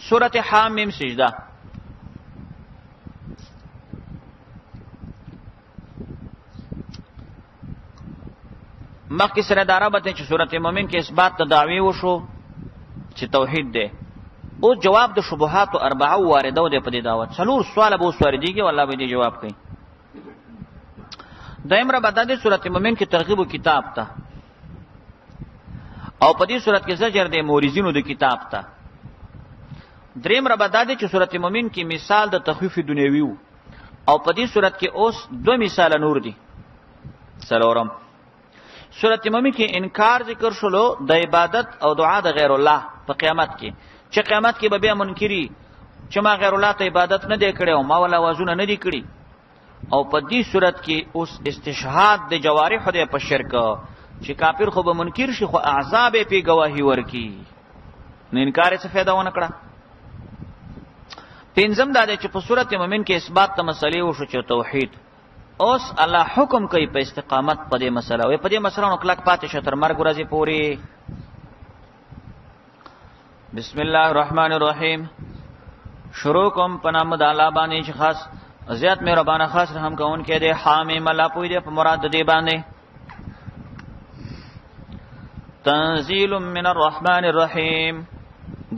سورۃ حامیم سجده. مخکې سره دا رابط چې سورۃ مومن کې اثبات د دعوی وشو چې توحید دی. او جواب د شبهات او اربعه وارده ده په دې دعوت. څلور سوال به وسورديږي والله به دې جواب کوي. دایم را بداده سورۃ مومن کې ترغیب کتاب ته او په دې سورۃ کې زجر د مورزینو د کتاب ته. دریم را بداده چې سورۃ مومن کې مثال د تخفیف دنیوي او په دې سورۃ کې اوس دو مثال نور دي. سلام سورۃ مومن کې انکار ذکر شلو د عبادت او دعا د غیر الله په قیامت کې، چې قیامت کې به بیا منکری چې ما غیر الله ته عبادت نه دی کړی او ما ولا وازونه نه دی کړی. او په دې صورت کې اوس استشهاد د جوارح د په شرک چې کافر خو به منکر شي خو اعذاب په گواهی ورکی نه انکار څه فایده ونه کړه. پنځم دا چې په سورۃ مومن کې اثبات د مسلې وشو چې توحید. اوس الله حکم کوي په استقامت په دې مسله او په دې مسله نو کلک پاتې شتر مرګ ورځې پوری. بسم الله الرحمن الرحیم. شروع کوم په نام د الله باندې چې خاص زیات مهربان خاص رحم کوون کې دی. حامیم الله پوی دی په مراد دی باندې. تنزیل من الرحمن الرحیم.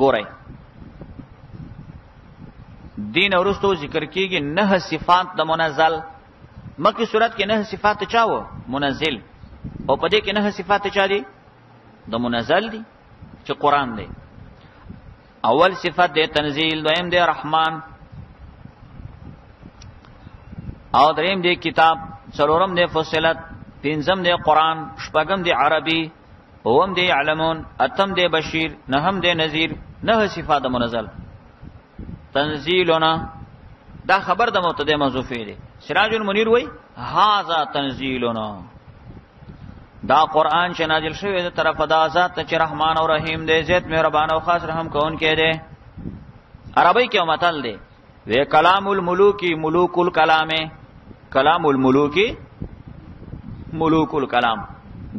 ګورئ دین ورستو ذکر کیږي نه صفات د منزل. مکه صورت کې نه صفات چاو منزل او په دې کې نه صفات چا دي د منزل دي چې قران دی. اول صفت دی تنزیل، دویم دی رحمان او دریم دی کتاب، څلورم دی فصلت، پنځم دی قران، شپږم دی عربي، اوم دی علمون، اتم دی بشیر، نهم دی نذیر. نه صفات منزل. تنزیلنا دا خبر د مبتدا محذوفه دی. سراج المنیر وای هاذا تنزیلنا دا قران چې نازل شوی د طرف د ذات چې رحمان او رحیم دی، زیات مهربان او خاص رحم کون کې دی. عربی کې متل دی و کلام الملوکی ملوک الکلام. کلام الملوکی ملوک الکلام.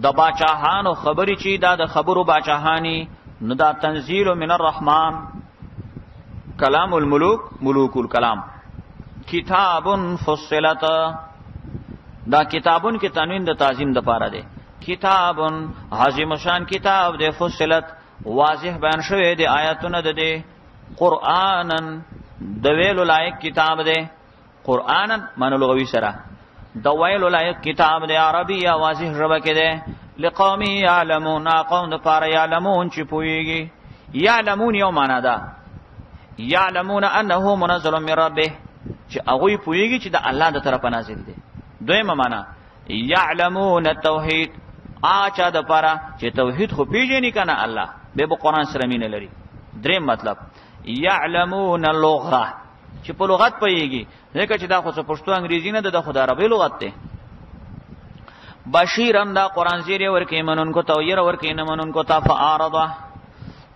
د باچاهانو خبري چې دا د خبرو باچاهانی نو دا تنزیل من الرحمن. کلام الملوک ملوک الکلام. کتاب فصلت دا کتابون کې تنوین د تعظیم د پاره دی. کتاب عظیم شان کتاب دی. فصلت واضح بیان شوی دی آیاتونه د دی. قرآنن د ویلو لایق کتاب دی. قرآنن معنی لغوي سره د ویلو لایق کتاب دی. عربي واضح ژبه کې دی. لقوم یعلمون قوم د پاره یعلمون چې پويږي. یعلمون یو معنا ده یعلمون انه منزل من ربه چې هغه پويږي چې د الله د طرفه نازل دی. دویمه معنا یعلمون التوحید اچا د پاره چې توحید خو پیژني کنه الله به قرآن سره مين لري. دریم مطلب یعلمون اللغه چې په لغت پويږي ځکه چې دا خو څه پښتو انګریزي نه ده د خدای عربي لغت ده. بشیرم دا قرآن زیره ورکې منونکو ته ير ورکې نه منونکو ته فاعرض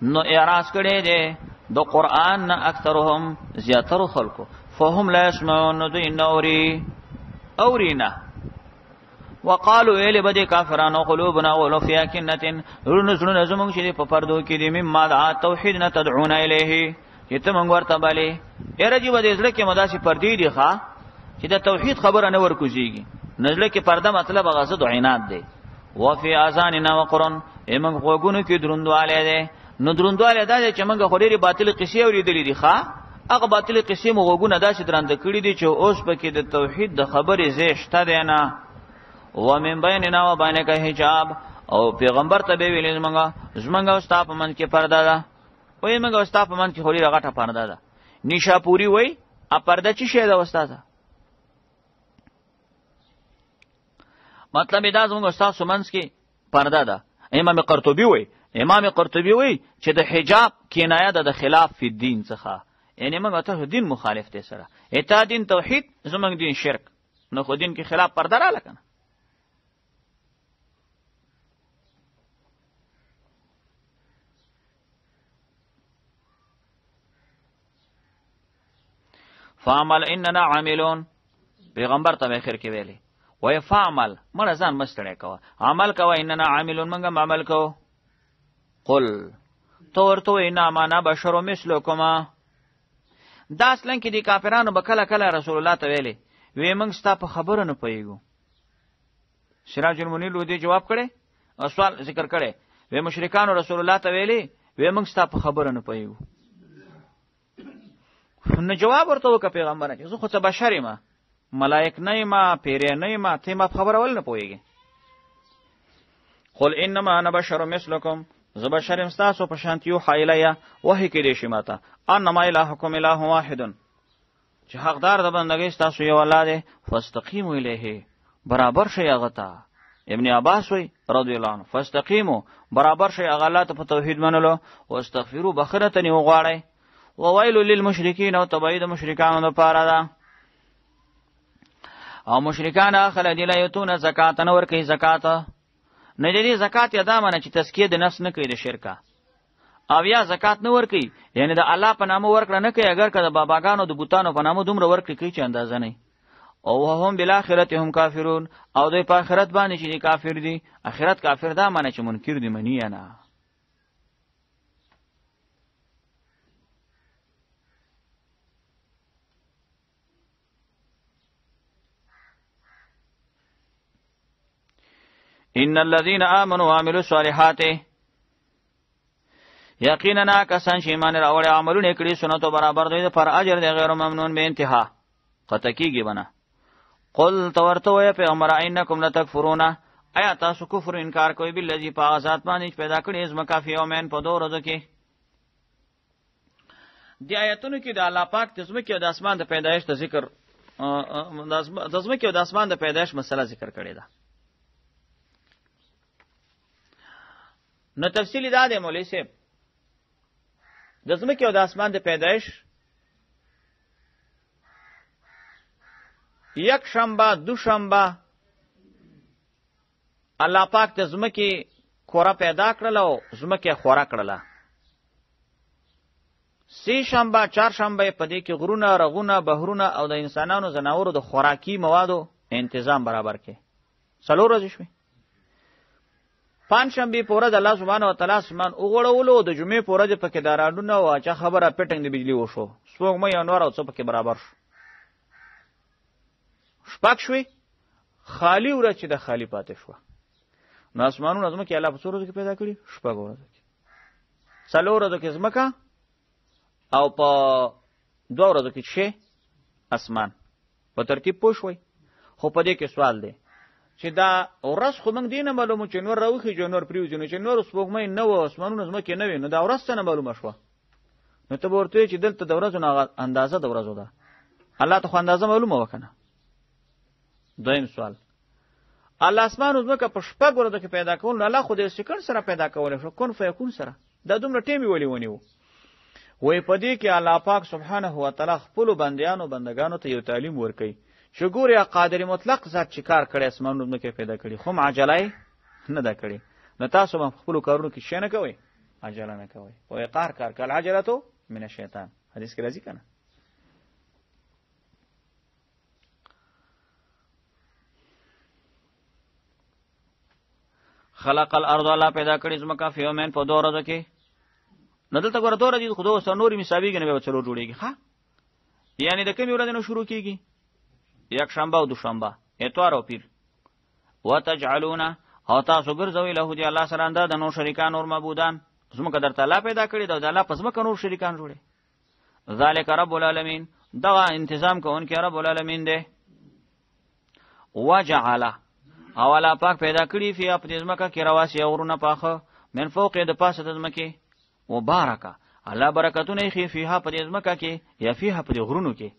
نو اعراض کړي دي د قرآن نه اکثرهم زیاتره خلکو فهم لا يسمعون دوی نوري اورینا. وقالوا الی بده کافرانو قلوبنا ولو فی کنه رنزلنا زمون چې په پردو کې دي مما دعا توحید نه تدعون الیه چې ته مونږ ورته بالي ارجی بده زړه کې مداسي پردی دي ښا چې د توحید خبره نه ورکوږي. نزله کې پرده مطلب غصد عینات دی. وفي اذاننا وقرن ایمن غوګونو کې دروندواله ده. نو دروندواله ده چې موږ خوري باطل قصې اوریدلې دي ښا هغه باطل قصې مو غوګونه داسې درند کړی دي چې اوس پکې د توحید د خبرې زیشته ده نه. ومن بیننا و بینک حجاب او پیغمبر ته به ویل زمونږ او ستا په من کې پرده ده. وای موږ او ستا په من کې خوري غټه پرده ده. نشاپوری وای ا پرده چی شه ده استاد؟ مطلب دا زموږ استاد سمنس کې پرده ده. امام قرطبي وای چې د حجاب کنایه ده د خلاف فی الدین څخه، یعنی موږ ته دین مخالف دي سره. اته دین توحید زموږ دین شرک، نو خو دین کې خلاف پرده را لکنه. فعمل اننا عاملون پیغمبر ته اخر کې ویلي وای فعمل مړه ځان مستړی کوه عمل کوه اننا عاملون موږ عمل کوو. قل تو ورته وایې انما انا بشر مثلکم. دا اصلا کې دي کافرانو به کله کله رسول الله ته ویلې وی موږ ستا په خبره نه پوهېږو. سراج المنیر لودي جواب کړی او سوال ذکر کړی وی مشرکانو رسول الله ته ویلې وی موږ ستا په خبره نه پوهېږو. نو جواب ورته وکړه پیغمبره چې زه خو څه بشر یم، ملائک نه یم، پیری نه یم، ته ما په خبره ول نه پوهېږې. قل انما انا بشر مثلکم، زه بشر یم ستاسو په شانتي یوحی الیه وحی کېدی شي ماته انما الهکم اله واحد، چې حقدار د بندګۍ ستاسو یو الله دی، فاستقیموا الیه، برابر شئ هغه ته. ابن عباس وی رضی الله عنه فاستقیموا، برابر شئ هغه الله ته په توحید منلو، واستغفروا بخښنه ترې وغواړئ، وویل للمشرکین، او تبعید مشرکانو دپاره ده. او مشرکان هغه خلک دي لا یؤتون زکات، نه ورکوي زکات. نه د دې زکات یا دا معنی چې تزکیه د نفس نه کوي د شرکه، او یا زکات نه ورکوي یعنی د الله په نامه ورکړه نه کوي، اگر که د باباګانو د بوتانو په نامه دومره ورکړي کوي چې اندازه نه. او هم بالآخرت هم کافرون، او دوی په آخرت باندې چې کافر دي. آخرت کافر دا معنی چې منکر دي، منی نه. ان الذين امنوا وعملوا الصالحات، یقینا کسان چې ایمان راوړي عملونه کړي سنتو برابر دی پر اجر دی غیر ممنون به انتها قطع کیږي بنا. قل تورته وای پیغمبر انکم لتکفرون، آیا تاسو کفر انکار کوئ بالذی په ذات باندې پیدا کړی از مکافی یومین په دوه ورځو کې. دی آیتونو کې د الله پاک د ځمکې او د اسمان د پیدایش د ذکر د ځمکې او د اسمان د پیدایش مسله ذکر کړې ده. نو تفصیلی دا دی مولوی صاحب، د ځمکې او د اسمان د پیدایش یک شنبه دو شنبه الله پاک د ځمکې کوره پیدا کړله او ځمکې خوره کړله. سه شنبه چهار شنبه په دې کې غرونه رغونه بحرونه او د انسانانو زناورو د خوراکي موادو تنظیم برابر کې. څلور ورځې شوې. پنځ شنبه په ورځ الله سبحانه وتعالی اسمان وغوړولو، د جمعې په ورځ پکې داراډونه او چا خبره پټنګ د بجلی وشو، سپوږمۍ او نور او څه پکې برابر شو. شپږ شوې، خالی ورځ چې د خالی پاتې شوه. نو اسمانونه ځمکې الله په څو ورځو کې پیدا کړي؟ شپږ ورځو کې. څلور ورځو کې ځمکه او په دوه ورځو کې شی اسمان. په ترتیب پوه شوئ. خو په دې کې سوال دی چې دا ورځ خو موږ دی نه معلومو چې نور راوخېږي نور پرېوځي، نو چې نور سپوږمۍ نه وه اسمانونه ځمکې نه وې، نو دا ورځ څه نه معلومه شوه؟ نو ته به ورته وایې چې دلته د ورځو نه اندازه د ورځو ده، الله ته خو اندازه معلومه وه که نه. دویم سوال، الله اسمان ځمکه په شپږ ورځو کې پیدا کول، نو الله خو د سکند سره پیدا کولی شو، کن فیکون سره. دا دومره ټیم یې ولې ونیو؟ وایي په دې کې الله پاک سبحانه وتعالی خپلو بندیانو بندګانو ته یو تعلیم ورکوي چې ګورې قادر مطلق ذات چې کار کړی اسمانونه ځمکې پیدا کړي، خو عجله نه ده کړې. نو تاسو به خپلو کارونو کې شی نه کوئ، عجله نه کوئ. وایي کار کالعجلة من الشیطان، حدیث کې راځي که نه؟ خلق الارض، الله پیدا کړي ځمکه فی یومین په دوه ورځو کې. نو دلته ګوره دوه ورځې خو دوه سره نورې مساویږي، نه به څلور جوړېږي. ښه، یعنې د کومې ورځې نه شروع کېږي؟ یک شنبه او دوشنبه، اتوار او پیر. وتجعلون، او تاسو ګرځوئ له دې الله سره انداز د نور شریکان نور معبودان. ځمکه درته الله پیدا کړې ده او د الله په ځمکه نور شریکان جوړې. ذلک رب العالمین، دغه انتظام کوونکی رب العالمین دی. وجعل، او الله پاک پیدا کړي فی په دې ځمکه کې رواسي غرونه پاخه، من فوق د پاسه د ځمکې، وبارکه، الله برکتونه یې فیها په دې ځمکه کې یا فیها په دې غرونو کې.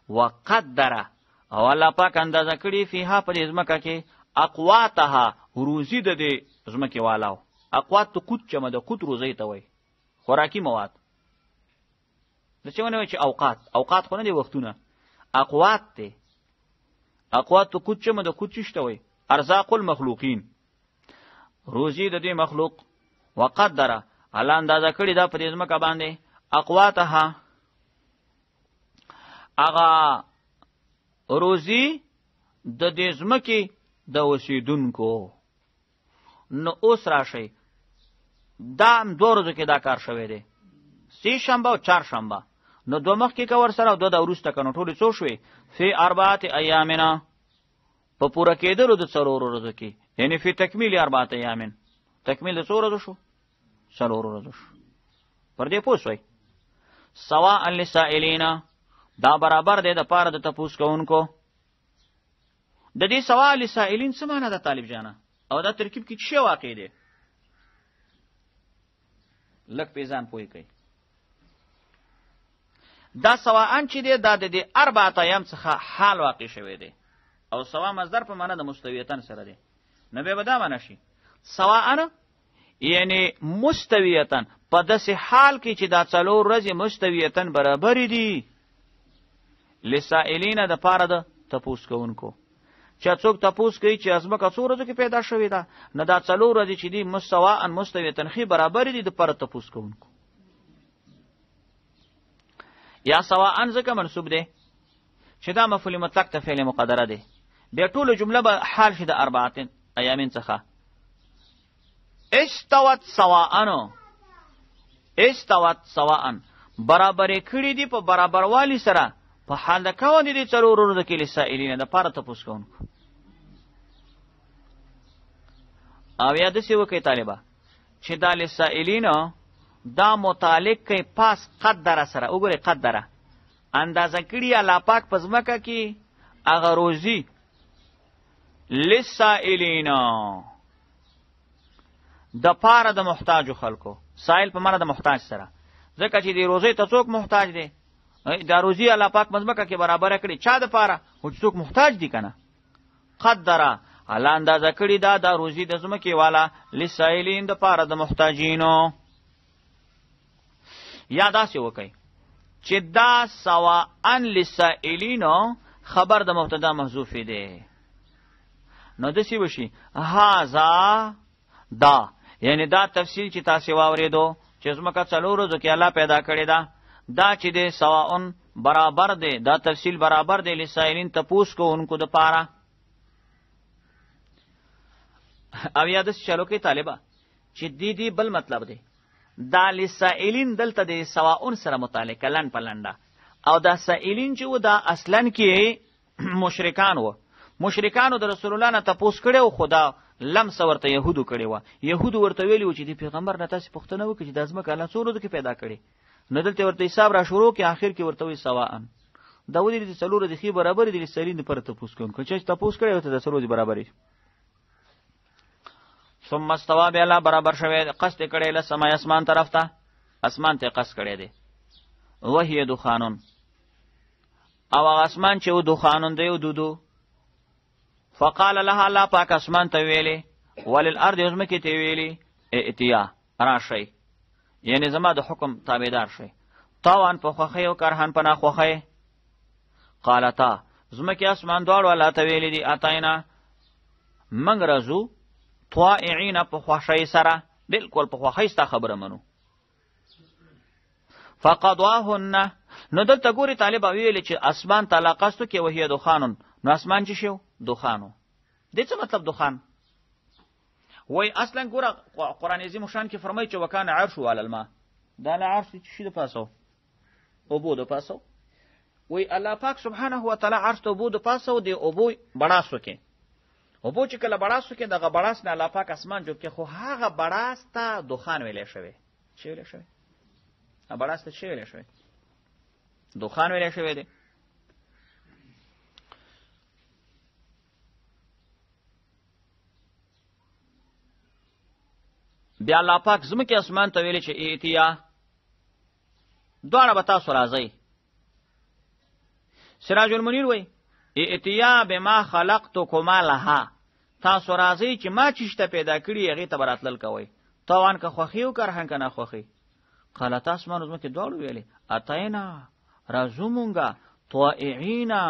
وقدره، او الله پاک اندازه کړي فیها په دې ځمکه کې اقواتها، روزي د دې ځمکې والاو. اقوات ته قوت جمع ده، قوت روزي ته وایي، خوراکي مواد. د څه ونه وایي چې اوقات، اوقات خو نه دي وختونه، اقوات دی. اقوات ته قوت جمع ده، قوت چشته وایي ارزاق المخلوقین، روزي د دې مخلوق. وقدره، الله اندازه کړي دا په دې ځمکه باندې اقواتها، هغه روزي د دې ځمکې د اوسیدونکو. نو اوس راشئ، دا هم 2 ورځو کې دا کار شوی دی، 3 شنبه او 4 شنبه. نو 2 مخکې که ورسره او 2 د وروسته که، نو ټولې څو شوې؟ فی 4 ایامنا، په پوره کېدلو د 4 ورځو کې، یعنی فی تکمیل 4 ایامن، تکمیل د 4 ورځو شو؟ 4 ورځو شو. پر دې پوه شوئ؟ سواء للسائلین، دا برابر دی د پاره د تپوس کوونکو. د دې سواء للسائلین څه معنی ده طالب جانه؟ او دا ترکیب کې څه واقع دی؟ لږ په ځان پوه کړئ. دا سواء چې دی دا د دې 4 ایام څخه حال واقع شوی دی، او سوا مصدر په معنی د مستویتن سره دی. نو به دا معنی شي سواء یعنی مستویتن، په داسې حال کې چې دا 4 ورځې مستویتن برابر دي لسائلین د پاره د تپوس کوونکو. چې څوک تپوس کوي چې ازمکه 4 ورځو کې پیدا شوې ده، نه دا 4 ورځې چې دي مسواء مستویتن خي برابر دي د پاره تپوس کوونکو. یا سواء ځکه منصوب دی چې دا مفعول مطلق ته فعل مقدره دی، بیا ټول جمله به حال شي د 4 ایامین څخه. استوت سواء، استوت سواء برابر کړي دي په برابروالی سره په حال د کون دي 4 ورځو کې لسائلین د پاره تپوس کوونکو. او یاد سی وکي طالبہ چې دا لسائلین دا متعلق کوي پاس قدر سره. وګوره قدر اندازه کړي الله پاک په ځمکه کې هغه روزي لسائلین د پاره د محتاج خلکو. سائل په معنا د محتاج سره، ځکه چې دی روزي ته څوک محتاج دی، دا روزي الله پاک په ځمکه کې برابر کړي چا د پاره او څوک محتاج دی کنه. قدر الله اندازه کړي دا روزي د ځمکې والا لسائلین د پاره د محتاجینو. یا داسې وکړئ چې دا سواء للسائلین خبر د مبتدا محذوف دی، نو داسې وشي هاذا دا، یعنی دا تفصیل چې تاسو واورېدو چې ځمکه 4 ورځو کې الله پیدا کړې ده، دا چې دی سواء برابر دی، دا تفصیل برابر دی لسائلین تپوس کوونکو د پاره. او یاد چلو کې طالبہ چې دی بل مطلب دی، دا لسائلین دلته د سواء سره متعلق لن پلنده، او دا سائلین چې و دا اصلا کې مشرکان و، مشرکانو د رسول الله نه تپوس کړو، خدا لمس ورته يهودو کړي و. يهودو ورته ویلی و چې د پیغمبر نه تاسو پوښتنه وکړي چې د ځمکه الله 4 ورځو کې پیدا کړي، نو دلته ورته حساب را شروع کې اخر کې ورته وی سواء دا ودی د 4 ورځې خي برابر دي لسائلین پر تپوس کوونکو چې تپوس کړي وته د 4 ورځې برابرې. ثم استوى بلا برابر شوی قصد کړي له سماي اسمان طرف ته، اسمان ته قصد کړي دي. وهي دخانون، او اسمان چې و دخانون دی ودودو. فقال لها الله پاک اسمان ته ویلي، وللارض یزمکی ته ویلي ائتیا راشي، یعنی زما د حکم تابعدار شي، طوعا په خوخي او کرهن په ناخوخي. قالتا زمکی اسمان دوړ ولا ته ویلي دي اتاینا منګ رزو طائعين په خوشي سره، بالکل په خوخي ستا خبره منو. فقضاهن، نو دلته ګوري طالب ویلي چې اسمان تعالی قصد کې وهي دخانون، نو اسمان چې شو دخانو. دې څه مطلب دخان؟ وای اصلا ګوره قران عظیم شان کې فرمایي چې وکانه عرش علی الماء، دا له عرش چې شي د پاسو او بو د پاسو. وای الله پاک سبحانه و تعالی عرش ته بو د پاسو دی او بو بڑاسو کې، او بو چې کله بڑاسو کې دغه بڑاس نه الله پاک اسمان جوړ کې، خو هغه بڑاس ته دخان ویلې شوی. چې ویلې شوی ا بڑاس ته چې ویلې شوی دخان ویلې شوی دی. بیا الله پاک زمکه اسمان ته ویل چې ایتیا دوړه به تاسو راځي. سراج المنیر وای ایتیا بما خلقتکما لها، تاسو راځي چې ما چشته پیدا کړی هغه ته براتل کوي، توان که خوخي او کرهن کنه خوخي. قالت اسمان زمکه دوړ ویلې اتینا رازومونګه طائعینا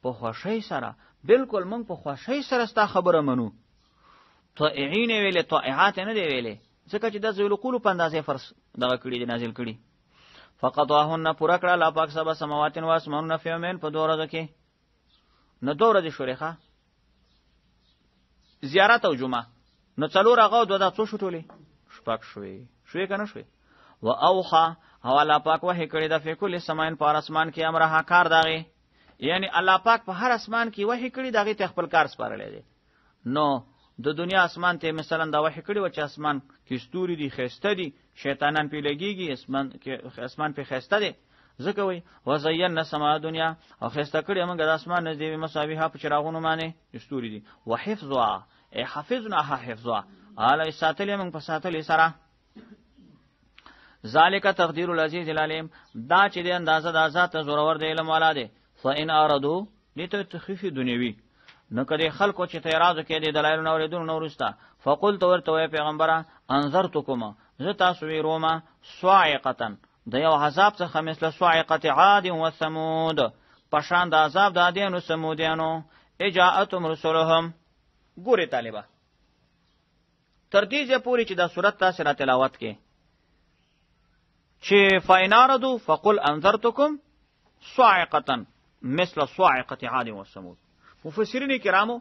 په خوشی سره، بالکل مونږ په خوشی سره ستا خبره منو. طائعین ویلې طائعات نه دی ویلې، ځکه چې د ذل قول په اندازې فرض دغه کړي دي نازل کړي. فقطعهن پورا کړه الله پاک سبا سماوات و اسمانونه فی یومین، په 2 ورځو کې. نو 2 ورځې شوريخه زیارت او جمعه، نو 4 هغه 2 دا څو شټولې شپږ شوې کنه شوې. و اوحا او الله پاک وحی کړی د فکل سماین پر اسمان کې امره کار داغي، یعنی الله پاک په هر اسمان کې وحی کړی داغي ته خپل کار سپارلې دي. نو د دنیا اسمان ته مثلا دا وحی کړی و چې اسمان کې ستوري دي خسته دي، شیطانان پی لګيږي، اسمان په خسته دي، ځکه وي وزینا سما دنیا او خسته کړی موږ د اسمان نږدې مصابيح په چراغونو باندې ستوري دي. وحفظها ای حفظنا حفظها اعلی ساتلې موږ په ساتلې سره. ذالک تقدیر العزیز العلیم، دا چې د اندازه د ذات زورور دی علم والا دی. فإن اردو لته تخفیف دنیوي، نو کدی خلکو چې اعتراض کوي د دلایل نو ورېدون نو ورستا فقلت ورته پیغمبره انذرتکما زه تاسو ویروما صاعقه د یو عذاب څخه مثل صاعقه عاد و ثمود، پشان د عذاب د عادیانو سمودیانو. اجاءتهم رسلهم. ګوره طالبہ تر دې ځې پوری چې دا سورۃ تاسو را تلاوت کې چې فایناردو فقل انذرتکم صاعقه مثل صاعقه عاد و ثمود. مفسرین کرامو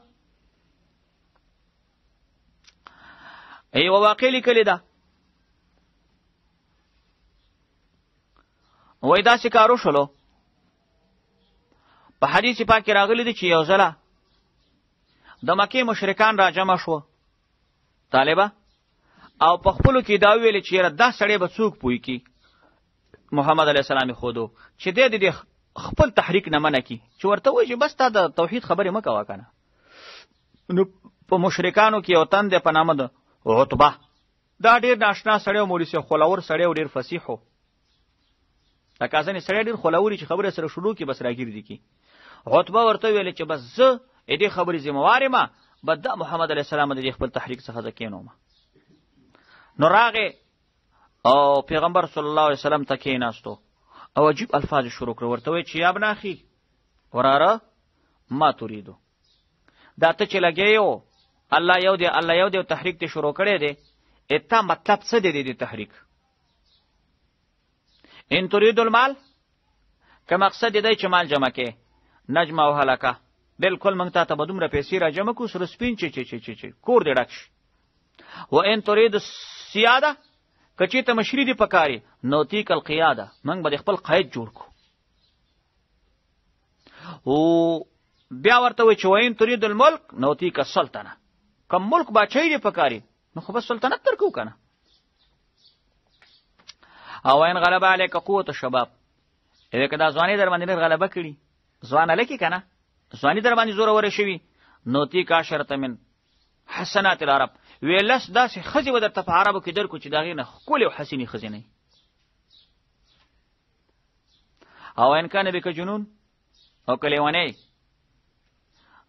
ایو واقع لیکلی دا وای دا سکارو شلو په حدیث پاک راغلی دی چې یو ځله د مکه مشرکان را جمع شو طالبہ او په خپلو کې دا ویل چې دا سړی به څوک پوي کی محمد علیه السلام خودو چې د خپل تحریک نه منه کی چې ورته وایي چې بس تا د توحید خبرې مه کوه کنه. نو په مشرکانو کې یو تن دی په نامه د عتبه، دا ډېر ناشنا سړی او مولوي خولور سړی او ډېر فصیح و. دا کازنې سړی ډېر خولوري چې خبره سره شروع کی بس راګردي کی. عتبه ورته ویل چې بس زه دې خبرې ذمہوار یم، بد دا محمد علیه السلام د خپل تحریک څخه ځکینوم. نو راغې او پیغمبر صلی الله علیه وسلم ته کېناستو او عجیب الفاظ شروع کړ، ورته وی چې یا ابن اخي وراره ما تريدو، دا ته چې لګیو الله یو دی الله یو دی تحریک ته شروع کړی دی، اته مطلب څه دی د تحریک؟ ان تريد المال که مقصد دی چې مال جمع کې نجمه او هلاکه، بالکل موږ ته به دومره پیسې را جمع کو سره سپین چې کور دی ډک شي. و ان تريد السیاده کچې ته مشری دی پکاري نوتیک القیاده، موږ به خپل قائد جوړ کو. او بیا ورته وی چې وین تريد الملک نوتیک السلطنه، کوم ملک باچای دی پکاري نو خو بس سلطنت ترکو کنه. او ان غلب علیک قوت الشباب، اې کدا ځواني در باندې غلبه کړي، ځوان لکی کنه ځواني در باندې زور وره شوی، نوتیک عشرة من حسنات العرب، ویلس داسې خزي و درته په عربو کې درکو چې داغې نه ښکلې او حسینې ښځې نه. او ان کان بک جنون او که لیونی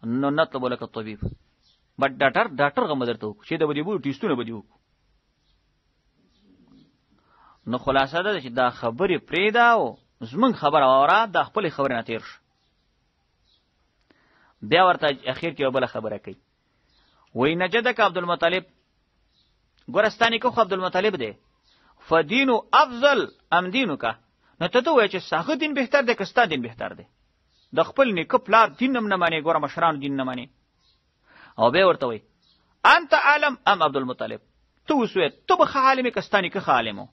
نو نطلب لک الطبیب، بټ ډاکټر غم درته وکړو چې د به دې بو ټیسټونه به دې وکړو. نو خلاصه ده چې دا خبرې پرېږده او زمونږ خبره واوره، دا خپلې خبرې نه تېر شو. بیا ورته اخیر کې یو بله خبره کوي، وی نجدک عبدالمطلب، ګورستانی که خو عبدالمطلب دی، فدینو افضل ام دینو که، نو ته وایې چې ساغه دین بهتر دی که ستا دین بهتر دی؟ د خپل نیکه پلار دین هم نه منې، ګوره مشرانو دین نه منې. او بیا ورته وایي انت عالم ام عبدالمطلب، ته اوس وایې ته به ښه عالم یې که ستا نیکه ښه عالم و؟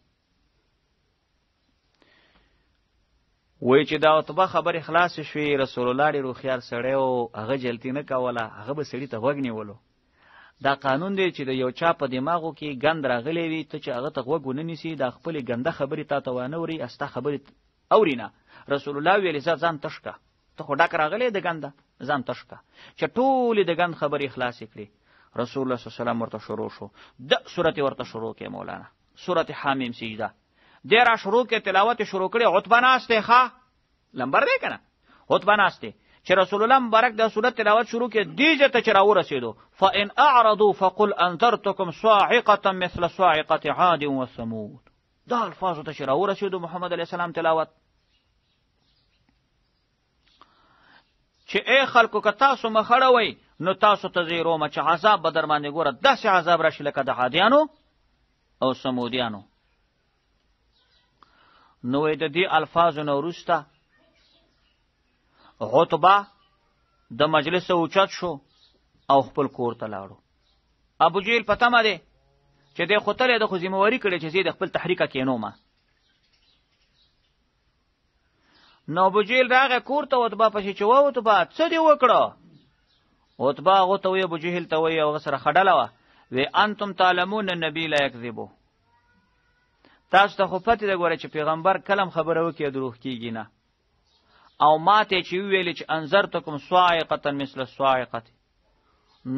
وایي چې دا عتبه خبرې خلاصې شوې، رسول الله ډېر هوښیار سړی و، هغه جلتي نه کوله، هغه به سړي ته غوږ نیولو. دا قانون دی چې د یو چا په دماغو کې ګند راغلی وي، ته چې هغه ته غوږ ونه نیسي، دا خپلې ګنده خبرې تا ته وانه وري، استا خبرې اوري نه. رسول الله ویلې ځان تش که، ته خو ډک راغلی د ګنده، ځان تش که. چې ټولې د ګند خبرې خلاصې کړې، رسول الله صلی الله علیه وسلم ورته شروع شو، د سورت ورته شروع کې مولانا سورت حامیم سجده دی را شروع کې تلاوت شروع کړې. عتبه ناسته ښه لمبر دی کنه، عتبه ناسته چې رسول الله مبارک د سورت تلاوت شروع کې دیجه ته چراو رسیدو، فان اعرضوا فقل انذرتكم صاعقه مثل صاعقه عاد وثمود. دا الفاظ ته چراو رسیدو محمد علیه السلام تلاوت چې اے خلکو که تاسو مخړوي نو تاسو ته زیروم چې عذاب به در باندې ګوره داسې عذاب راشي لکه د عادیانو او سمودیانو. نو د دې الفاظو نه وروسته عتبه د مجلس اوچت شو او خپل کور ته لاړو. ابو جهل په تمه دی چې د خطلې د خو ذمہواری کړي چې زه د خپل تحریکه کینو ما. نو ابو جهل راغی کور ته عتبه پسې چې و عتبه څه دی وکړه؟ عتبه هغه ته وی ابو جهل ته وی او سره خډله وه وی انتم تعلمون النبي لا یکذبو. تاسو ته خو پته ده ګوره چې پیغمبر کلم خبره وکړي دروغ کیږي نه. او ماته چې ویلې چې انذرتکم صاعقه مثل الصاعقه،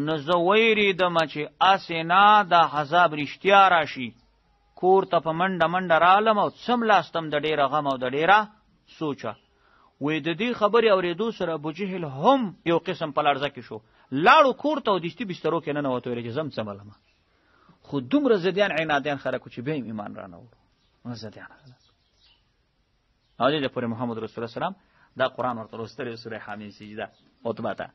نو زه ویریدم چې اسې د عذاب رښتیا راشي. کور ته په منډه منډه رالم او څملاستم د ډېره غم او د ډېره سوچه. وی د دې خبرې اورېدو سره ابو جهل هم یو قسم په لړزه کې شو. لاړو کور ته او دستي بسترو کې ننوت ویل چې زم څملم. خو دومره زدیان عنادیان خلک چې بیا ایمان را نه وړو زدیان خلک. او دې پورې محمد رسول الله سلام دا قرآن ورته لوستلی سوره حمیم سجده عتبه ته.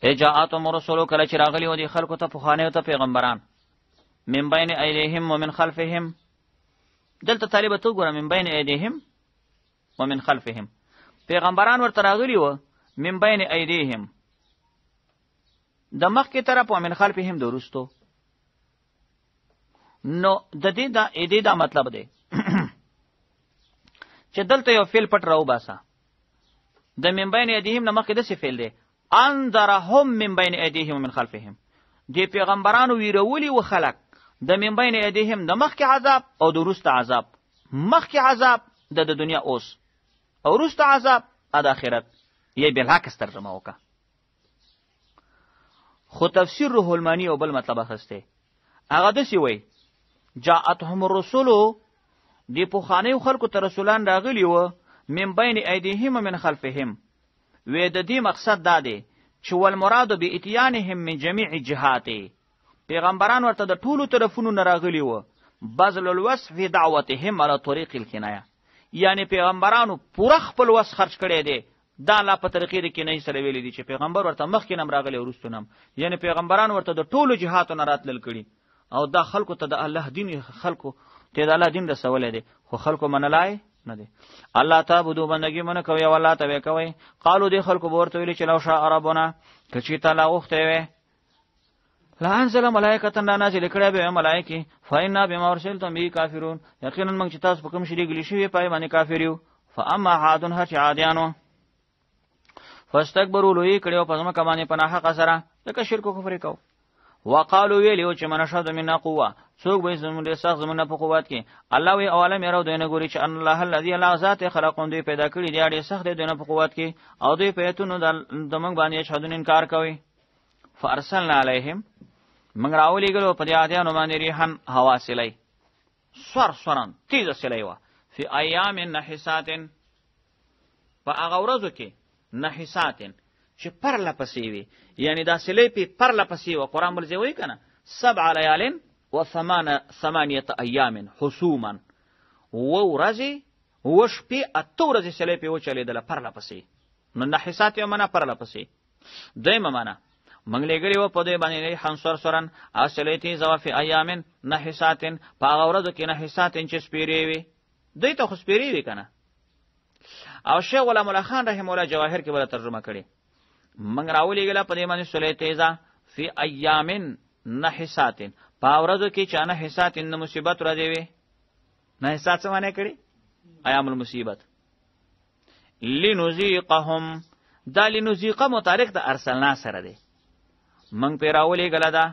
اجاءتهم رسول کله چې راغلي و دي خلکو ته پخوانیو ته پیغمبران من بین ایدیهم ومن خلفهم. دلته طالبه تو ګوره من بین ایدیهم ومن خلفهم. پیغمبران ورته راغلي و من بین ایدیهم د مخکې طرف ومن خلفهم د وروستو. نو د دې دا ایدی دا مطلب دی چې دلته یو فعل پټ راو باسه. د من بین ایدیهم نه مخکې داسې فعل دی انذرهم من بین ایدیهم ومن خلفهم. دې پیغمبرانو ویرولي و خلک د من بین ایدیهم د مخکې عذاب او د وروسته عذاب. مخکې عذاب د دنیا اوس او وروسته عذاب د آخرت. یې بالعکس ترجمه وکړه. خو تفسیر روح المانی او بل مطلب اخسته. هغه داسې وایي جاءتهم الرسل دی پخوانیو خلکو ته رسولان راغلي و من بین ایدیهم ومن خلفهم. وی د دې مقصد دا دی چې والمراد باتیانهم من جمیع جهات. پیغمبران ورته د ټولو طرفونو نه راغلي و. بذل الوصف فی دعوتهم علی طریق الکنایه. یعنی پیغمبرانو پوره خپل وس خرج کړی دی. دا لا په طریقې د کنایې سره ویلي دي چې پیغمبر ورته مخکې نم راغلی وروستو نم. یعنی پیغمبران ورته د ټولو جهاتو نه راتلل کړي او دا خلکو ته د الله دین خلکو ته د الله دین رسولی دی خو خلکو منلای نه دی. الله تعبدو بندگی من کوي او الله ته کوي. قالو دی خلکو به ورته ویلي چې لو شاء ربنا که چېرته الله غوښتی وی لانزل ملائکة را نازل کړی به ملائکې فإنا بما ارسلتم به کافرون. یقینا موږ چې تاسو په کوم شي لېږلي شوي پای باندې کافر یو. فاما عاد هر چې عادیانو فاستكبروا لوی کړي او په ځمکه باندې په ناحقه سره ځکه شرک او کفر یې کو. وقالو ویلی و چې من اشهد منا قوه څوک به زموږ ډېر سخت زموږ نه په قوت کې. الله وی اولم یرو دوی نه ګوري چې ان الله الذي الله ذات خلقون دوی پیدا کړي دی ډېر سخت دوی نه په قوت کې او دوی په ایتونو د موږ باندې شهادت انکار کوي. فارسلنا علیهم موږ راولېږلو په دې عادیانو باندې ریحن هوا سیلی سرسرن تیزه سیلی وه فی ایام نحسات په هغه ورځو کې نحسات چې پرله پسې وي. یعنی دا سیلی پې پرله پسې وه. قرآن بل ځای وایي که نه 7 لیال و 8 ایام حسوما. 7 ورځې 7 شپې 8 ورځې سیلی پې وچلېدله پرله پسې. نو نحسات یو معنا پرله پسې. دویمه معنا موږ لېږلي وه په دوی باندې ریحن سرسرن هغه سیلی تیزه وه فی ایام نحسات په هغه ورځو کې نحسات چې سپېرې وي. دوی ته خو سپېرې وي که نه. او شیخ غلام الله خان رحمه الله جواهر کې بله ترجمه کړې موږ راولېږله په دې باندې سیلی تیزه فی ایام نحسات په ورځو کې چې نحسات د مصیبت ورځې وي. نحسات څه معنی کړي؟ ایام المصیبت. لنذیقهم دا لنذیقه متعلق د ارسلنا سره دی. موږ پرې راولېږله ده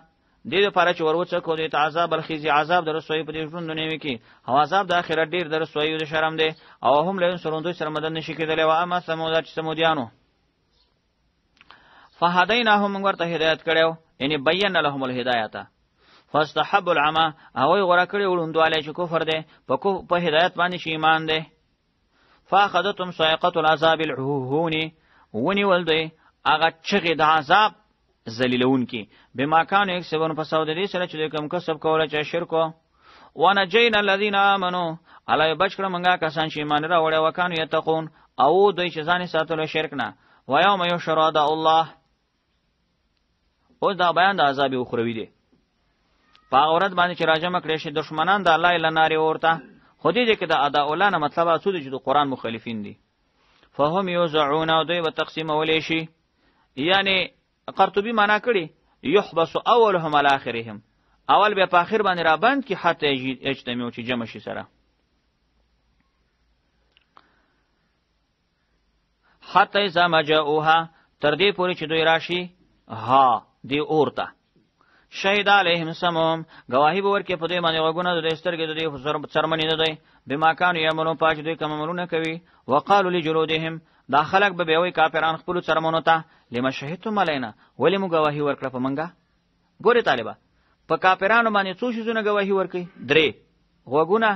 دې دپاره چې ور وڅکو دوی ته عذاب الخزي عذاب د رسوایي په دې ژوند دنیوي کې او عذاب د آخرت ډېر د رسوایي او د شرم دی او هم لا ینصرون دوی سره مدد نشي کېدلی. و اما ثمودا چې ثمودیانو فهدیناهم موږ ورته هدایت کړی یعنی بینا لهم الهدایته فاستحبوا العمى هغوی غوره کړي وړوندوالی چې کفر دی په هدایت باندې چې ایمان دی. فاخذتهم صاعقة العذاب العهون ونیول دوی هغه چغې د عذاب ذلیلونکي بما کانوا یکسبون په سبب د دې سره چې دوی کوم کسب کولی چې شرک و. ونجینا الذین آمنوا الله یې بچ کړه موږ کسان چې ایمان راوړی وکانو یتقون او دوی چې ځان یې ساتلو شرک نه. ویوم یحشر اعداء الله اوس دا بیان د عذاب اخروي دی. په هغه ورځ باندې چې راجمع کړی شي دښمنان د الله اله نارې ورته. خو دې کې د اعداء الله نه مطلب څه دی چې د قرآن مخالفین دي. فهم یوزعون او دوی به تقسیمولی شي. یعنی قرطبي معنا کړي یحبس اولهم علی اخرهم اول به په اخر باندې را بند کی حتی اجتماع چې جمع شي سره حتی اذا ما جاءوها تر دې پورې چې دوی راشي ها دی اورته شهید علیهم سمهم گواهی به ورکې په دې باندې وګونه د سترګې د دې څرمنې نه دی بما كانوا يعملون پاج دوی کوم عملونه کوي وقالوا لجلودهم دا خلق به وی کافران خپل څرمنو ته لما شهدتم علینا ولی مو گواهی ورکړه په منګه ګوره طالبہ په کافرانو باندې څو شیزونه گواهی ورکړي 3 وګونه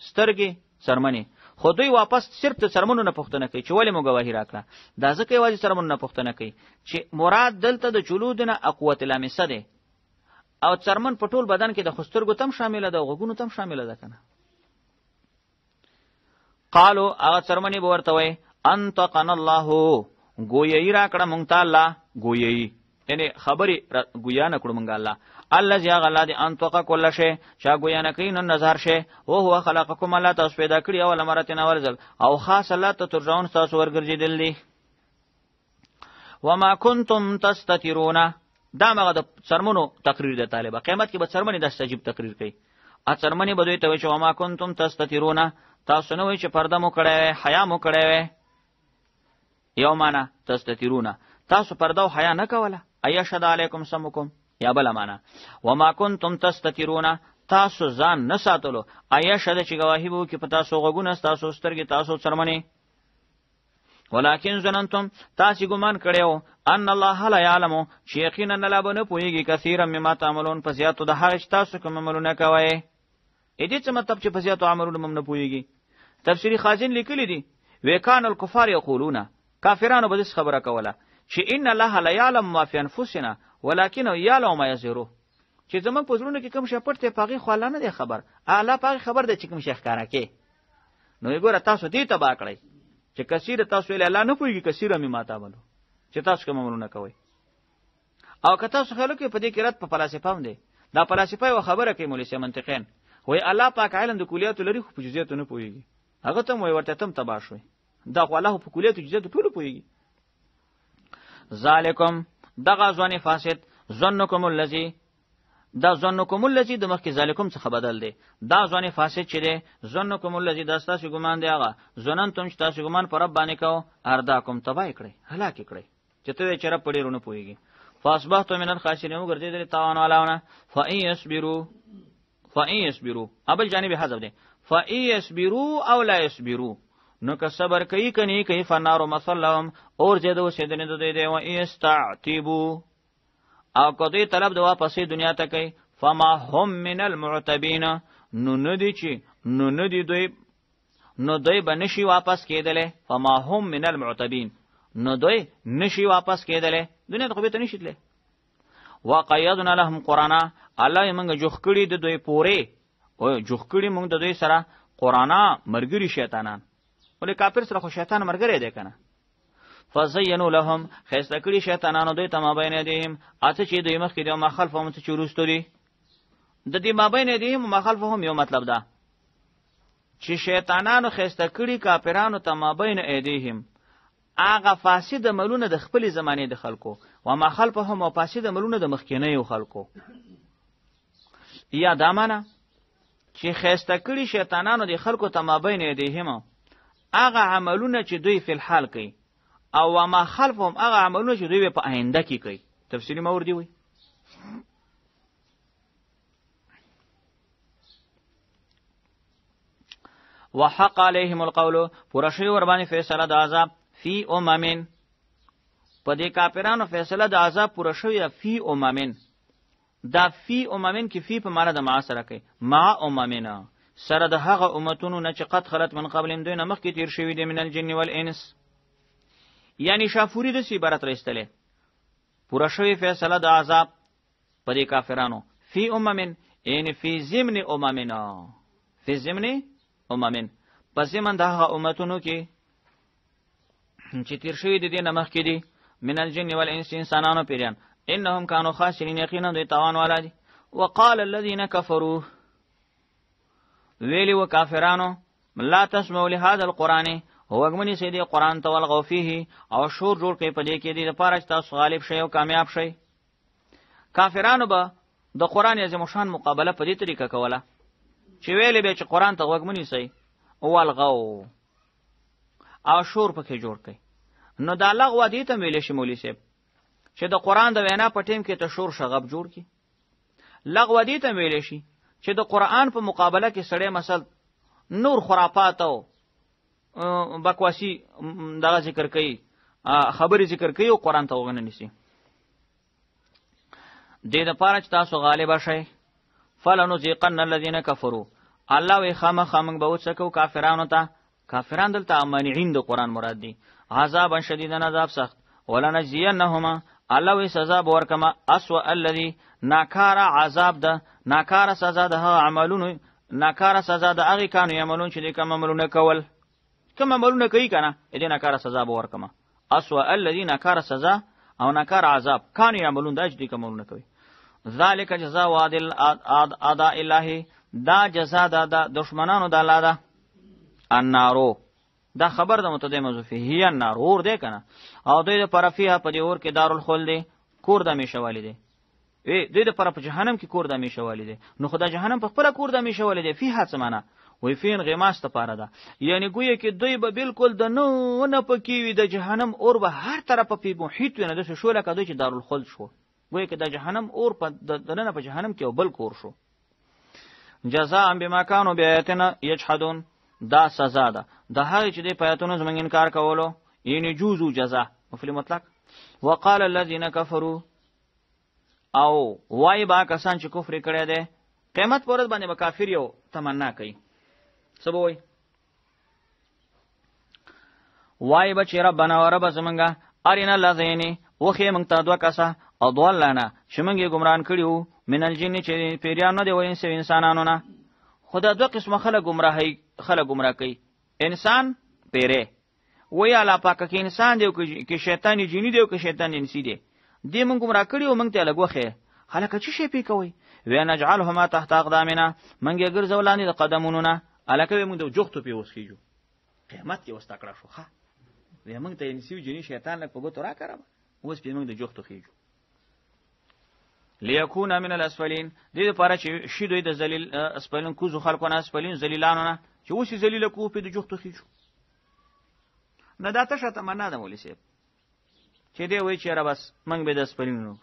سترګې څرمنې خو دوی واپس صرف د څرمنو نه پوښتنه کوي چې ولی مو گواهی راکړه دا ځکه یوازې څرمنو نه پوښتنه کوي چې مراد دلته د جلود نه اقوت لامسه ده او څرمن په ټول بدن کې د خسترګو تم شامل ده او غوګونو تم شامل ده کنه قالو هغه څرمنې به ورته وای انطقنا الله گویی را کړه مونږ ته الله گویی یعنی خبري گویا نه کړو مونږ الله الذي غلا دي انطق كل شيء چا گویا نه کین نظر شي او هو خلقکم الله تاسو پیدا کړی او لمرتن ورزل او خاص الله ته ترجون تاسو ورګرځیدل دي وما كنتم تستترون دا مغه د څرمنو تقریر د طالبہ قیامت کې به څرمنې د استجیب تقریر کوي ا څرمنې به دوی ته وي چې وما كنتم تستترون تاسو نه وي چې پرده مو کړی حیا مو کړی یو معنا تستترون تاسو پرده او حیا نه کوله ایشهد علیکم سمکم یا بل معنا وما كنتم تستترون تاسو ځان نه ساتلو ایشهد چې گواهی وو کې پتا سو غوګونه تاسو سترګې تاسو څرمنې ولکن ظننتم تاسو ګمان کړو ان الله لا يعلم چې یقینا نه لابنه پويږي کثیر مما تعملون په زیاتو د هغه تاسو کوم عملونه کوي دې څه مطلب چې په زیاتو عملونه مم نه پويږي تفسیری خازن لیکلی دي وکان الکفار یقولون کافرانو به خبره کوله چې ان الله لا يعلم ما في انفسنا ولكن يعلم ما يظهرون چې زموږ په زړونو کې کوم شی پټ ته پاغي خواله نه دی خبر اعلی پاغي خبر دی چې کوم شی ښکارا کې نو وګوره تاسو دې تبا کړئ چې کثیر تاسو له الله نه پويږي کثیر می ماته ولو چې تاسو کوم عملونه کوي او که تاسو خلک په دې کې رات په فلسفه هم دي دا فلسفه یو خبره کوي مولوی منطقین وای الله پاک علم د کلیات لري خو په جزئیات نه پويږي هغه ته وای ورته تم تبا شوي دا خو الله په کلیات جزئیات ټول پويږي ذالکم دغه ځواني فاسد ظنکم الذی دا ظنکم الذی د مخکې ذالکم څخه بدل دی دا ځواني فاسد چې دی ظنکم الذی دا تاسو ګمان دی هغه ظننتم چې تاسو ګمان پر رب باندې کو ارداکم تبای کړی هلاک کړی چې ته چر پړې رونه پويږي فاصبحتم من الخاسرین وګرځیدل تاوان والاونه فإن يصبروا ابل جانب حذف دی فإن يصبروا او لا يصبروا نو که صبر کوي کني کوي فنار مسلم اور زیدو سیدنه دوی دی او استعتبوا او کدی طلب د واپسې دنیا ته کوي فما هم من المعتبین نو ندی دوی بنشي واپس کېدلې فما هم من المعتبین نو دوی نشي واپس کېدلې دنیا ته خو به نشیدلې وقیدنا لهم قرانا الله موږ جوخ کړي د دوی پوره او جوخ کړي موږ د دوی سره قرانا مرګري شیطانان ولې کافر سره خو شیطان مرګري دی کنه فزینوا لهم خسته کړي شیطانانو دوی ته ما بین دیم اته چې دوی مخ کې د ما خلفهم ته چورستو دي د دې ما بین دیم ما خلفهم یو مطلب ده چې شیطانانو خسته کړي کافرانو ته ما بین ایدیهم هغه فاسد عملونه د خپل زمانه د خلکو و ما خلفهم او فاسد عملونه د مخکینه خلکو یا دامنه چې خسته کړي شیطانانو د خلکو ته ما بین ایدیهم هغه عملونه چې دوی فی الحال کوي او ما خلفهم هغه عملونه چې دوی په آینده کې کوي تفسیری موردی وي وحق عليهم القول پرشي ور باندې فیصله د عذاب فی اممن په دې کافرانو فیصله د عذاب پرشي فی اممن دا فی اممن کې فی په معنا د معاصره کوي ما اممنا سره د هغه امتونو نه چې قد خلت من قبل دوی نه مخکې تیر شوی دي من الجن والانس یعنی شافوری د سی عبارت رسته پورا شوی فیصله د عذاب په دې کافرانو فی اممن یعنی فی ضمن اممنا فی ضمن اممن پس من دغه امتونو کې چې تیر شوی دي نه مخکې دي من الجن والانس انسانانو پیران انهم كانوا خاسرین یقینا دوی تاوان والا دي وقال الذين كفروا ویلی و کافرانو لا تسمعوا لهذا القرآن وګمنی سیدی قرآن ته ولغو فيه او شور جوړ کوي په دې کې دي لپاره چې تاسو غالب شئ او کامیاب شئ کافرانو به د قران عظیم شان مقابله په دې طریقه کوله چې ویلې به چې قران ته غوږ منیسئ والغو او شور پکې جوړ کړي. نو دا لغوه دې ته ویلې شي مولوي صاحب چې د قران د وینا په ټیم کې ته شور شغب جوړ کړي. لغوه دې ته ویلې شي چې د قران په مقابله کې سړی مثلا نور خرافات او بکواسی دغه ذکر کوي، خبرې ذکر کوي او قران ته وغنه نسی. دې د پاره چې تاسو غالب شئ فلنذيقن الذين كفروا، الله وی خامخ موږ به وڅکو کافرانو ته. کافران دلته مانعين د قران مراد دي. عذاب شدیدن عذاب سخت. ولنجزينهما، الله وی سزا ورکما اسوأ الذي، ناکار عذاب ده، ناکار سزا ده عملونه، ناکار سزا ده هغه کانو یعملون چې کوم عملونه کول، کوم عملونه کوي کنه دې ناکار سزا به ورکما. اسوأ الذي، ناکار سزا او ناکار عذاب کانو یعملون دا چې کوم عملونه کوي. ذالک جزاء وعدل اعداء الله، دا جزاء د دشمنانو د الله ده. النارو، دا خبر د متدی مضافه هي النار، اور دی کنه، او دوی د پرفیه په دی اور کې دارالخلد دی، کور د میشوالی دی. دوی د پر په جهنم کې کور د میشوالی دی. نو خدای جهنم په خپل کور د میشوالی دی. فيها څه وی فین غماس ته پاره ده، یعنی گویا کې دوی به بالکل د نه پکې وي، د جهنم اور به هر طرف په محیط وي، نه د شو لکه دوی چې دارالخلد شو. گویا کې د جهنم اور په دنه په جهنم کې او بل کور شو. جزاء بما كانوا بآياتنا يجحدون، دا سزا ده د هغه چې د پیاتونو زمونږ انکار کولو، یعنی جوزو جزاء مفعول مطلق. وقال الذين كفروا، او وای با کسان چې کفر کړي دي قیامت پرد باندې به کافر یو تمنا کوي. سبوي وای بچ ربنا ورب زمونږه ارینا الذين وخی مونږ ته دوه کسه اضلنا چې مونږ یې ګمران کړیو من الجن چې پیریان نه دی وای انسانانو نه. خدا دوه قسمه خلک گمراه کوي، انسان پیره وای الله پاک کې انسان دی او کې شیطان جنی دی او کې شیطان انسی دی. دې مونږ گمراه کړیو مونږ ته لګوخه هلکه چې شي پی کوي. و نجعلهما تحت اقدامنا، مونږ یې ګرځولانې د قدمونو نه، الکه مونږ د جوختو په وسخیجو قیامت کې واستکړه شو. ها و مونږ ته انسی جنی شیطان لک په ګوتو را کړم، اوس په مونږ د جوختو خیجو. ليكون من الاسفلين، دې لپاره چې شي دوی د ذلیل اسفلین کوزو خلکو نه، اسفلین ذلیلانو نه، چې اوس ذلیل کو په د جوختو خیجو. نه دا ته شته معنا ده مولوی صاحب چې دی وای چې را بس مونږ به د اسفلین نو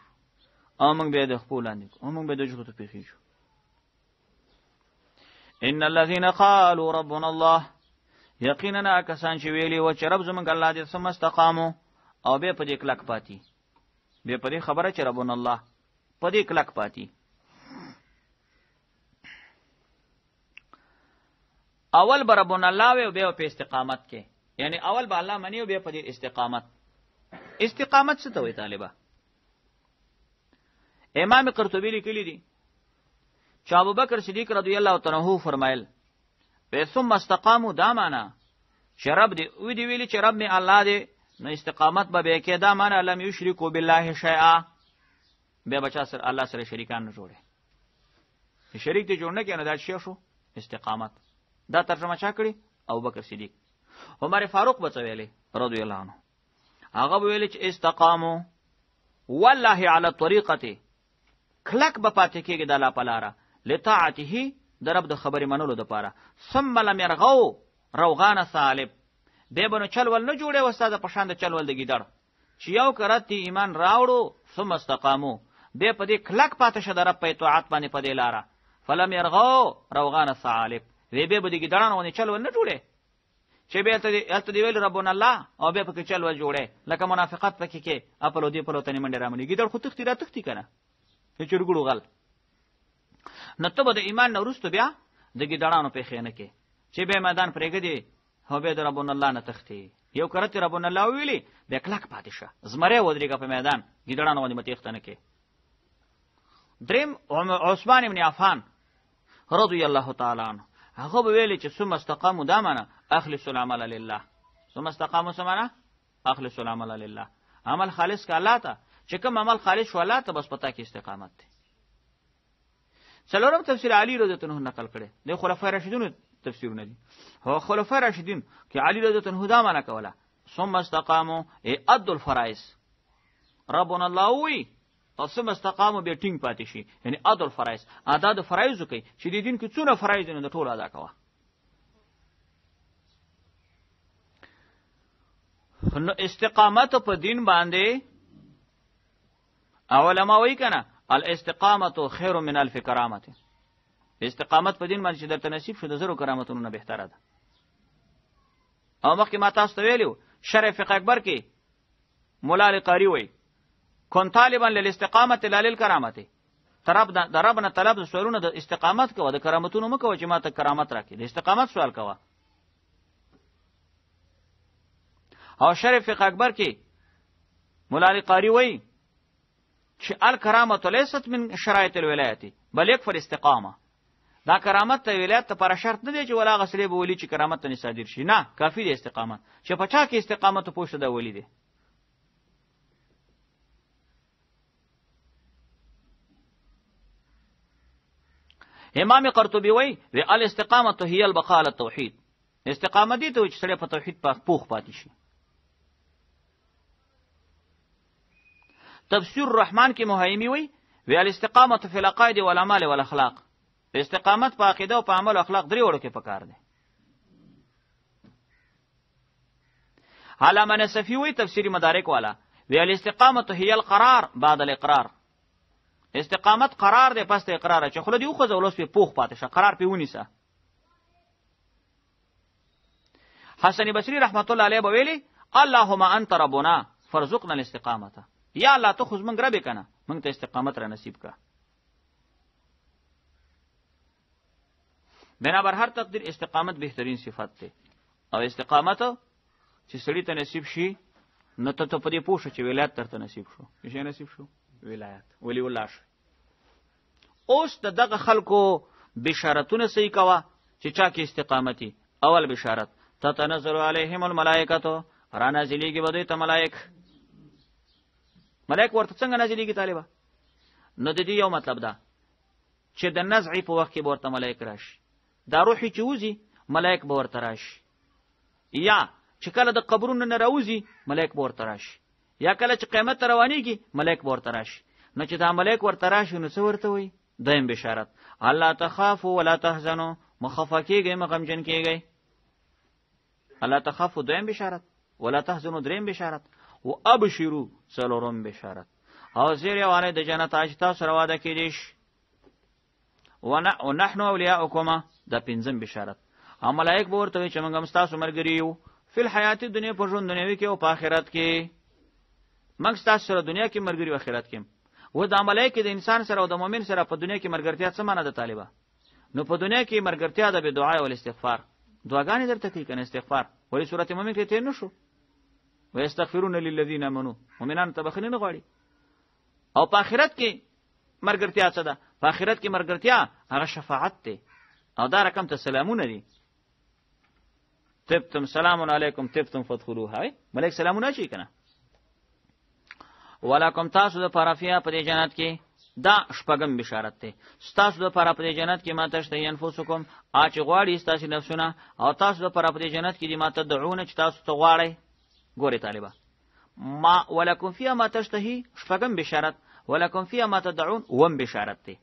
او مونږ به د خپل اندې او مونږ به د جوختو په خیجو. ان الذين قالوا ربنا الله، یقینا کسان چې ویلي و چې رب زمونږ الله دې سم استقامو او به په دې کلک پاتې، به په دې خبره چې ربنا الله په دې کلک پاتې. اول به ربنا الله وي او به په استقامت کې، یعنی اول به الله منی او به په دې استقامت. استقامت څه ته وایي طالبہ؟ امام قرطبی لیکلی دی چې ابوبکر صدیق رضی الله تعالی عنہ فرمایل به ثم استقاموا، دا معنا چې رب دې وی دی ویلي چې رب می الله دې، نو استقامت به کې دا معنا لم یشرکو بالله شیئا، به بچا سره الله سره شریکان نه جوړي، شریک دې جوړ نه کینې دا شی شو استقامت. دا ترجمه چا کړی؟ ابوبکر صدیق. عمر فاروق بچویلې رضی الله عنه، هغه ویل چې استقاموا والله علی الطریقه، کلک به پاتې کېږي د الله په لاره، لطاعته، د رب د خبرې منلو د پاره. ثم لم يرغوا روغان ثالب، به بنو چلول نه جوړي وساده پشان د چلول د گیدړ چې یو کرتی ایمان راوړو ثم استقاموا، به په دې کلک پاتې شه د رب په اطاعت باندې په دې لاره. فلم يرغوا روغان ثالب، وی به د گیدړانو چلول نه جوړي چې به ته دی ویل ربنا الله او به پکې چلول جوړي، لکه منافقت پکې کې خپل دی په لوتنی منډه رامنی گیدړ خو تختی را تختی کنه چې چرګړو غل نه ته به د ایمان نورستو بیا د گیدړانو په خینه کې چې به میدان پرېګدي هو به د ربنا الله نه تختی. یو کرته ربنا الله ویلي به کلک پاتې شه، زمره ودرېګه په میدان گیدړانو باندې متېختنه کې. دریم عثمان ابن عفان رضی الله تعالی عنہ، هغه ویلي چې ثم استقاموا، دا معنا اخلص العمل لله. ثم استقاموا سمعنا اخلص العمل لله، عمل خالص کا الله ته، چې کوم عمل خالص شو الله ته بس پتا کې استقامت دی. څلورم تفسیر علی رضی الله عنه نقل کړي، د خلفای راشدین تفسیرونه دي. هو خلفای راشدین کې علی رضی الله عنه دا معنا کوله ثم استقاموا ای ادوا الفرائض، ربنا الله وی او ثم استقاموا به ټینګ پاتې شي، یعنی ادو الفرائض، ادا د فرایض کوي چې د دین کې څونه فرایض نه د ټول ادا کوه. نو استقامت په دین باندې علماء وایي کنه الاستقامت خیر من الف کرامت. استقامت په دین باندې چې درته نصیب شو د زرو کرامتونو نه بهتره ده. او مخکې ما تاسو ته ویلو شرع فقه اکبر کې مولا قاری وایي کن طالبا للاستقامت لا للکرامت. طرف د رب نه طلب د سوالونو د استقامت کوه، د کرامتونو مه کوه چې ما ته کرامت راکړي، د استقامت سوال کوه. او شرع فقه اکبر کې مولا قاری وایي چې الکرامت لیست من شرایط الولایت بل یکفر استقامه. دا کرامت ته ولایت ته پر شرط نه دی چې ولا غسلې به ولی چې کرامت ته صادر شي، نه کافی دی استقامت. چې په چا کې استقامت پوښته دا ولی دی. امام قرطبي وایي الاستقامت هي البقاء على التوحید. استقامت دي ته چې سړی په توحید پوخ پاتې شي. تفسیر الرحمن کې مهیمی وایي الاستقامت فی العقائد والاعمال والاخلاق. استقامت په عقیده او په عمل او اخلاق درې وړو کې پکار دی. علامه نصفی وایي تفسیر مدارک والا الاستقامت هي القرار بعد الاقرار. استقامت قرار دی پس ته اقرار، چې خوله دی وخوځه ولوس په پوخ پاتې شه، قرار په ونیسه. حسن بصری رحمت الله علیه ویلي اللهم انت ربنا فرزقنا الاستقامت. یا الله ته خو زمونږ رب کنه موږ ته استقامت را نصیب کا. بنابر هر تقدیر استقامت بهترین صفت ده. او استقامت چې سړی ته نصیب شي نو ته په دې پوښه چې ولایت ترته نصیب شو. چې نصیب شو ولایت ولی الله شي. اوس دغه خلکو بشارتونه صحیح کوا چې چا کې استقامتي. اول بشارت تتنزل علیهم الملائکه، را نازلیږي به دوی ته ملائک. ملائک ورته څنګه نازلیږي طالبه؟ نو د دې یو مطلب ده چې د نزع په وخت کې ورته ملائک راشي، دا روحي چې وځي ملائک به ورته راشي، یا چې کله د قبرونو نه راوځي ملائک به ورته راشي، یا کله چې قیامت روانېږي ملائک به ورته راشي. نو چې دا ملائک ورته راشي نو څه ورته وایي؟ دویم بشارت الله تخافوا ولا تحزنوا، مخفه کېږئ مه غمجن کېږئ. الله تخافوا دویم بشارت، ولا تحزنوا دریم بشارت، و ابشروا څلورم بشارت. او زیر یوانه د جنت اج تاسو سره واده کېدی شي. ونحن اولیاؤکم دا پنځم بشارت. او ملائک به ورته وي چې موږ هم ستاسو ملګري یو فی الحیات دنیا په ژوند دنیوي کې او په آخرت کې. موږ ستاسو سره دنیا کې ملګري او آخرت کې. و دا ملائک د انسان سره او د مؤمن سره په دنیا کې ملګرتیا څه معنی ده طالبه؟ نو په دنیا کې ملګرتیا ده به دعا او استغفار. دعاګانې درته کوي کنه استغفار. ولی سورته مؤمن کې تیر نشو ويستغفرون للذین آمنوا، مؤمنان ته بخښنه نه غواړي. او په آخرت کې مرګرتیا څه ده؟ په آخرت کې مرګرتیا هغه شفاعت ده. او دا رقم ته سلامونه دي. تبتم سلام علیکم تبتم فادخلوها. ملائک سلامونه شي کنه. ولکم تاسو د پرافیا په جنت کې دا شپږم بشارت ده. تاسو د پر په جنت کې ماته شته انفسکم اچ غواړي تاسو نفسونه، او تاسو د پر په جنت کې دي ماته دعونه چې تاسو ته غواړي. ګوري طالبہ ما ولکم فیها ما تشتهی شپږم بشارت، ولکم فیها ما تدعون وم بشارت ده.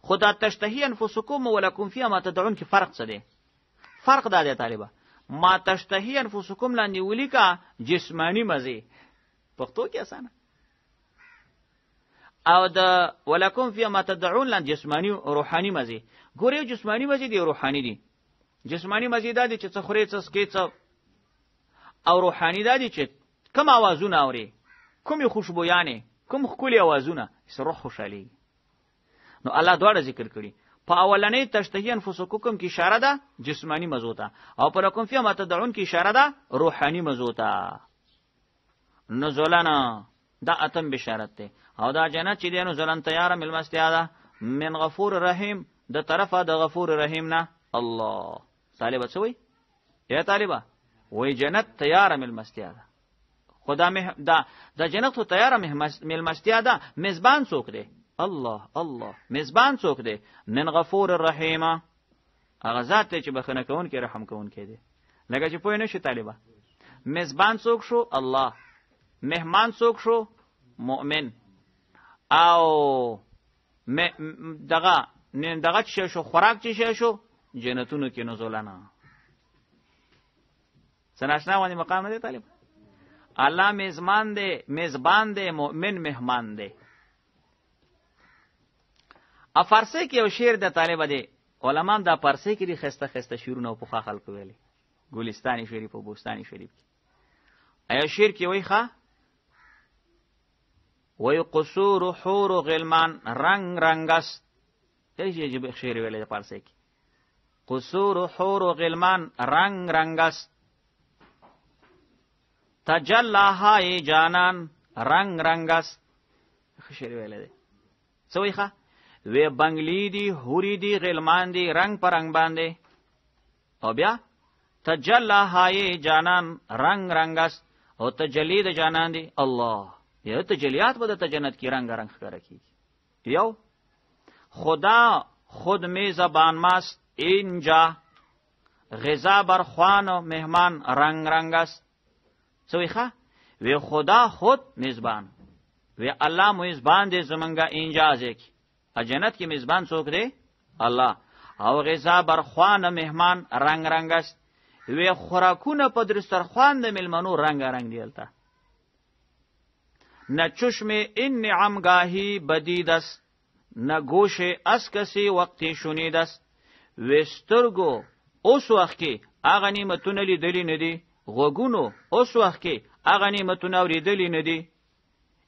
خدا تشتهی انفسکم ولکم فیها ما تدعون کې فرق څه دی؟ فرق دا دی طالبہ ما تشتهی انفسکم لاندې ولیکا جسمانی مزه پښتو کې اسانه، او د ولکم فیها ما تدعون لاندې جسمانی روحانی مزه. ګوري جسمانی مزه دی روحانی دی. جسمانی مزه دا دی چې څه خوري څه سکي څه، او روحانی دا دی چې کوم आवाजونه اوري، کوم خوشبویانه، کوم خولي आवाजونه سره روح خوشالي. نو الله دواړه ذکر کړي. په اولنې تشتهی انفسکم کې اشاره ده جسمانی مزو ته، او پر کوم فی ما تدعون کې اشاره ده روحانی مزو ته. نزولنا دا اتم بشارت ده. او دا جنت چې دی نزولن تیار ملمستیا ده من غفور رحیم، د طرفه د غفور رحیم نه. الله طالبه څه وایي؟ یا طالبه وای جنت تیار ملمستیا ده. خدا دا جنت تو تیار ملمستیا ده. میزبان څوک دی؟ الله الله. میزبان څوک دی؟ من غفور الرحیم، هغه ذات چې بخنه کون کې رحم کون کې دی. لکه چې پوه نه شي طالبہ میزبان څوک شو؟ الله. مهمان څوک شو؟ مؤمن. او دغه چې شو خوراک چې شو جنتونو کې نزولنا سناشنا باندې مقام دی طالب الله میزبان دی مؤمن مهمان دی. ا فارسی کې یو شعر د طالب دی علماء د فارسی کې د خسته خسته شعرونه په خلق ویلي ګلستانی شریف او بوستانی شریف ایا شعر کې وای ښا وای قصور حور غلمان رنگ رنگست هیڅ یې شعر ویلي د فارسی کې قصور حور غلمان رنگ رنگست تجلاهای جانان رنگ رنگست شعر ویلي دی سوې ښا وی بنگلی دی هوری دی غلمان دی رنگ پر رنگ باندې او بیا تجلاهای جانان رنگ رنگ است او تجلی د جانان دی الله یا تجلیات به د جنت کی رنگ رنگ ښکاره کیږي. یو خدا خود می زبان ماست اینجا غذا بر خوان و مهمان رنگ رنگ است سویخه وی خدا خود میزبان وی الله میزبان دی زمنګا اینجا ځکه جنت کی میزبان څوک دی الله او غذا بر خوان مهمان رنگ رنگ است وی خوراکونه په دسترخوان د ملمنو رنگ رنگ دیلتا نه چشم این نعمگاهی بدید است نه گوش از کسی وقتی شنید است وی سترګو اوس وخت کې هغه نعمتونه لیدلی نه دي غوګونو اوس وخت کې هغه نعمتونه اوریدلی نه دي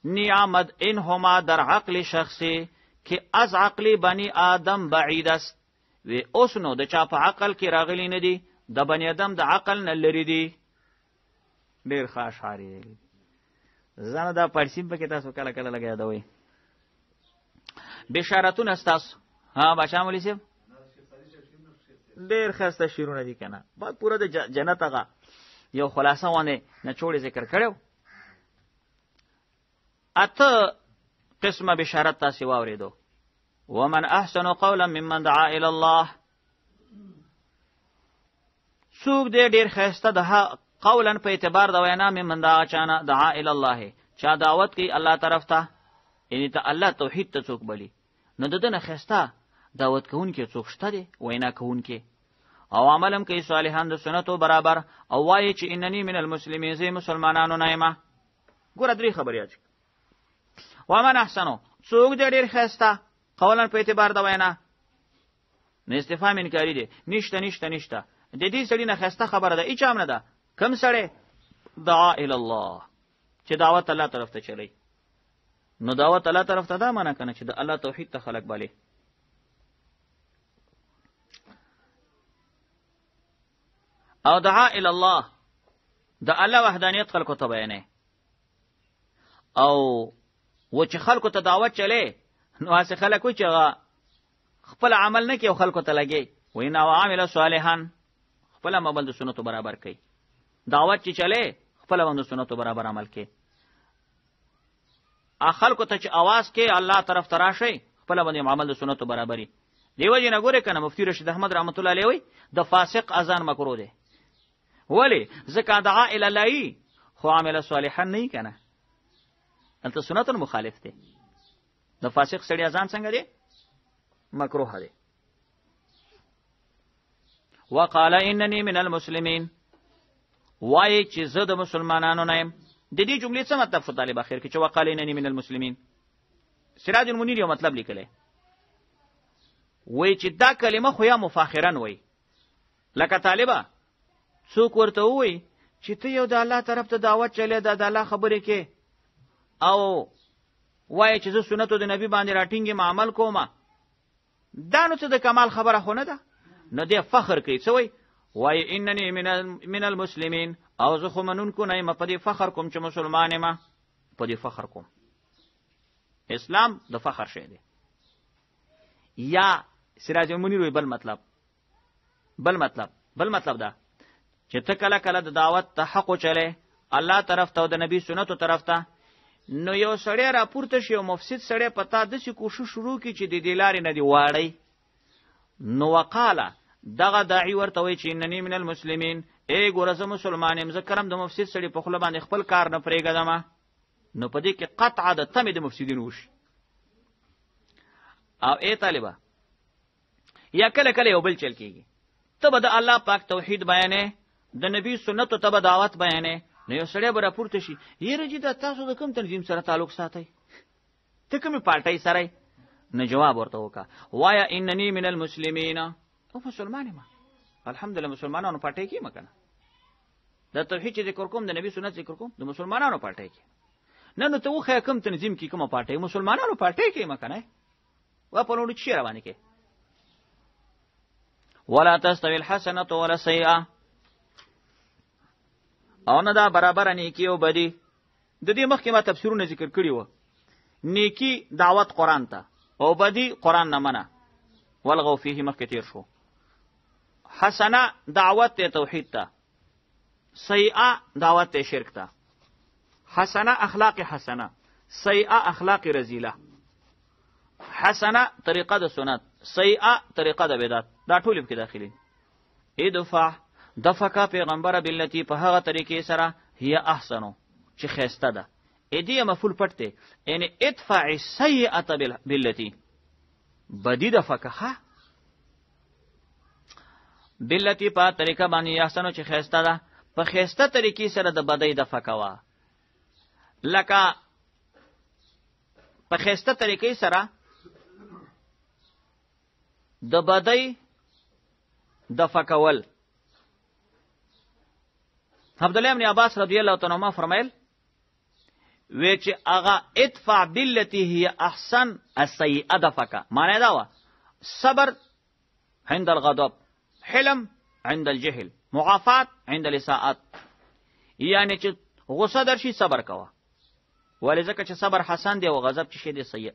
نعمت انهما در عقل شخصی که از عقل بنی آدم بعید است و اوس نو د چا په عقل کې راغلی نه دي د بنی آدم د عقل نه لري دي. ډیر ښه اشعاری دی زنه دا پړسیم په کې تاسو کله کله لګیا دوی بشارتون استاس ها بچا مولوی صاحب ډیر خسته شیرونه دي کنه بعد پورا د جنت هغه یو خلاصه ونه نه چوړې ذکر کړو اته قسمه بشارت تاسو واوریدو ومن احسن قولا ممن دعا الى الله څوک دې ډیر خسته ده قولا په اعتبار د وینا ممن دعا چانه دعا الى الله چا دعوت کوي الله طرف ته یعنی ته الله توحید ته څوک بلی نو دنه خسته دعوت کوونکې څوک شته دی وینا کوونکې او عملم کوي صالحان د سنتو برابر او وایي چې انني من المسلمین زه مسلمانانو نه یم. ګوره درې خبرې اچ ومن احسنو څوک دې ډیر خسته قولا په اعتبار د وینا نه استفهام انکاری دی نشته د دې سړي نه خسته خبره ده هیڅ نه ده کم سړی دعا الی الله چې دعوت الله طرف ته چلی نو دعوت الله طرف ته دا معنی کنه چې د الله توحید ته خلق بالی او دعا الی الله د الله وحدانیت خلقو ته بیانې او و چې خلقو ته دعوت چلی نو هسې خلک وي چې خپل عمل نه کوي او خلکو ته لګي وینا وعمل صالحا خپل عمل د سنتو برابر کوي دعوت چې چلی خپل عمل د سنتو برابر عمل کوي خلکو ته چې आवाज کوي الله طرف ته راشي خپل عمل د سنتو برابري دیو جن ګوره کنه مفتی رشید احمد رحمت الله علیه وی د فاسق اذان مکروه دی ولی ځکه دعا الی الله خو عمل صالحا نه کنه انت سنت مخالف دی د فاسق سړی اذان څنګه دی مکروه دی. وقال انني من المسلمين وای چې زه د مسلمانانو نه یم د دې جملې څه مطلب شو طالب اخر کې چې وقال انني من المسلمين سراج المنیر یو مطلب لیکلی وای چې دا کلمه خو یا مفاخرن وای لکه طالبہ څوک ورته وای چې ته یو د الله طرف ته دعوت چلے د الله خبرې کې او وای چې زه سنتو د نبی باندې راټینګې عمل کوم دا نو څه د کمال خبره خو نه ده نو دې فخر کوي څه وای انني من المسلمین او زه خو منونکو نه یم په دې فخر کوم چې مسلمان یم په دې فخر کوم اسلام د فخر شی دی. یا سراج المنیر وی بل مطلب دا چې ته کله کله د دعوت ته حق چلے الله طرف ته او د نبی سنتو طرف ته نو یو سړی را پورته شي او مفسد سړی پتا د څه کوشش شروع کی چې د دې لارې نه دی واړی نو وقاله دغه داعی ورته وی چې انني من المسلمین ای ګورزه مسلمان یم ذکرم د مفسد سړی په خپل باندې خپل کار نه پرېږدم نو په دې کې قطع د تمه د مفسدین وشي او ای طالبہ یا کله کله یو بل چل کیږي ته به د الله پاک توحید بیانې د نبی سنت ته به دعوت بیانې نو یو سړی به راپورته شي یره چې دا تاسو د کوم تنظیم سره تعلق ساتئ ته کومې پارټۍ سره نه جواب ورته وکړه وایا اننی من المسلمین او مسلمان ما الحمدلله مسلمانانو پارټۍ کې مکنه د توحید ذکر کوم د نبی سنت ذکر کوم د مسلمانانو پارټۍ کې نه نو ته وخه کوم تنظیم کې کومه پارټۍ مسلمانانو پارټۍ کې مکنه وا په نوړي چیرې روانه کې ولا تستوي الحسنه ولا السيئه او نه دا برابر نیکی او بدی د دې مخکې ما تفسیرونه ذکر کړی و نیکی دعوت قران ته او بدی قران نه منه ولغو فيه مخکې تیر شو حسنه دعوت ته توحید ته سیئه دعوت ته شرک ته حسنه اخلاق حسنه سیئه اخلاق رذیله حسنه طریقه د سنت سیئه طریقه د بدعت دا ټول په کې داخلي دفقه پیغمبر باللتی په هغه طریقې سره هي احسنو چې خسته ده دې مفعول پټ دی یعنی ادفع السیئه باللتی بدی دفقه باللتی په طریقه باندې احسنو چې خسته ده په خسته طریقې سره د بدی دفقه وا لکه په خسته طریقې سره د بدی دفقول عبدالله ابن عباس رضی الله تعالی عنہ فرمایل وی چې اغا ادفع بالتي هي احسن السيئه دفقه معنی دا و صبر عند الغضب حلم عند الجهل معافات عند الاساءات یعنی چې غصه درشي صبر کوه ولې ځکه چې صبر حسن دی او غضب چې شی دی سیئ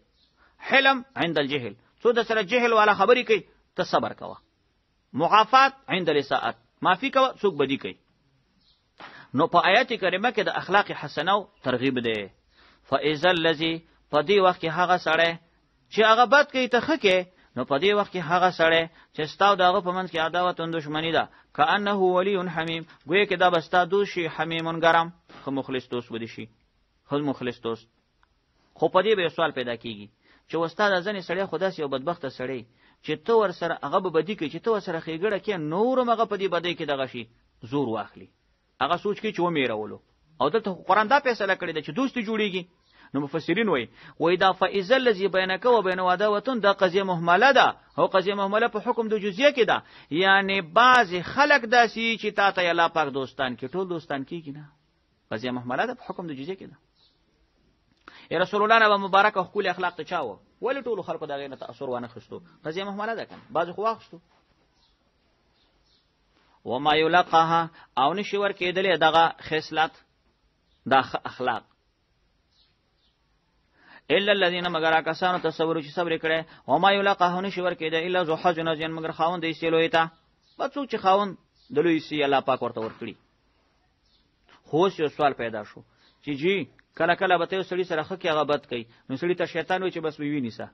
حلم عند الجهل څو د سره جهل والا خبرې کوي ته صبر کوه معافات عند الاساءات معافي کوه څوک بدی کوي نو په آیات کریمه کې د اخلاق حسنه ترغیب دی فاذا الذي په دې وخت کې هغه سړی چې هغه بد کوي ته خکه نو په دې وخت کې هغه سړی چې ستاو دغه په منځ کې عداوت او دښمنی ده کانه ولی حمیم ګویا کې دا بستا دوشي حمیمون ګرم خو مخلص دوست ودی شي خو مخلص دوست خو په دې به سوال پیدا کیږي چې استاد ځنې سړی خدا سي او بدبخت سړی چې تو ور سره هغه به بدی کوي چې تو سره خېګړه کې نور مغه په دې بدی کې دغه شي زور واخلي هغه سوچ کې چې و میرولو او دلته قرآن دا فیصله کړی ده چې دوستي جوړیږي نو مفسرین وای دا فاذا الذي بينك وبين عداوه دا قضیه مهمله ده او قضیه مهمله په حکم د جزئیه کې ده یعنی بعض خلق داسي چې تا ته الله پاک دوستان کې ټول دوستان کېږي نه قضیه مهمله ده په حکم د جزئیه کې ده یا رسول الله نبی مبارک او خپل اخلاق ته چاو ولې ټول خلق دا غینه تاثیر ونه خستو قضیه مهمله ده کنه بعض خو واخستو وما یلقاها او نشي ور کېدلې دغه خصلت دا اخلاق الا الذين مگر کسانو تصور چې صبر کړي وما یلقاها نشي ور کېدلې الا ذو حظ نزين مگر خاوند یې سیلوي تا بڅو چې خاوند دلوي سي الله پاک ورته ور کړی خو څه سوال پیدا شو چې جی کله کله به ته سړي سره خکې غبط کوي نو سړي ته شیطان وي چې بس ویني سا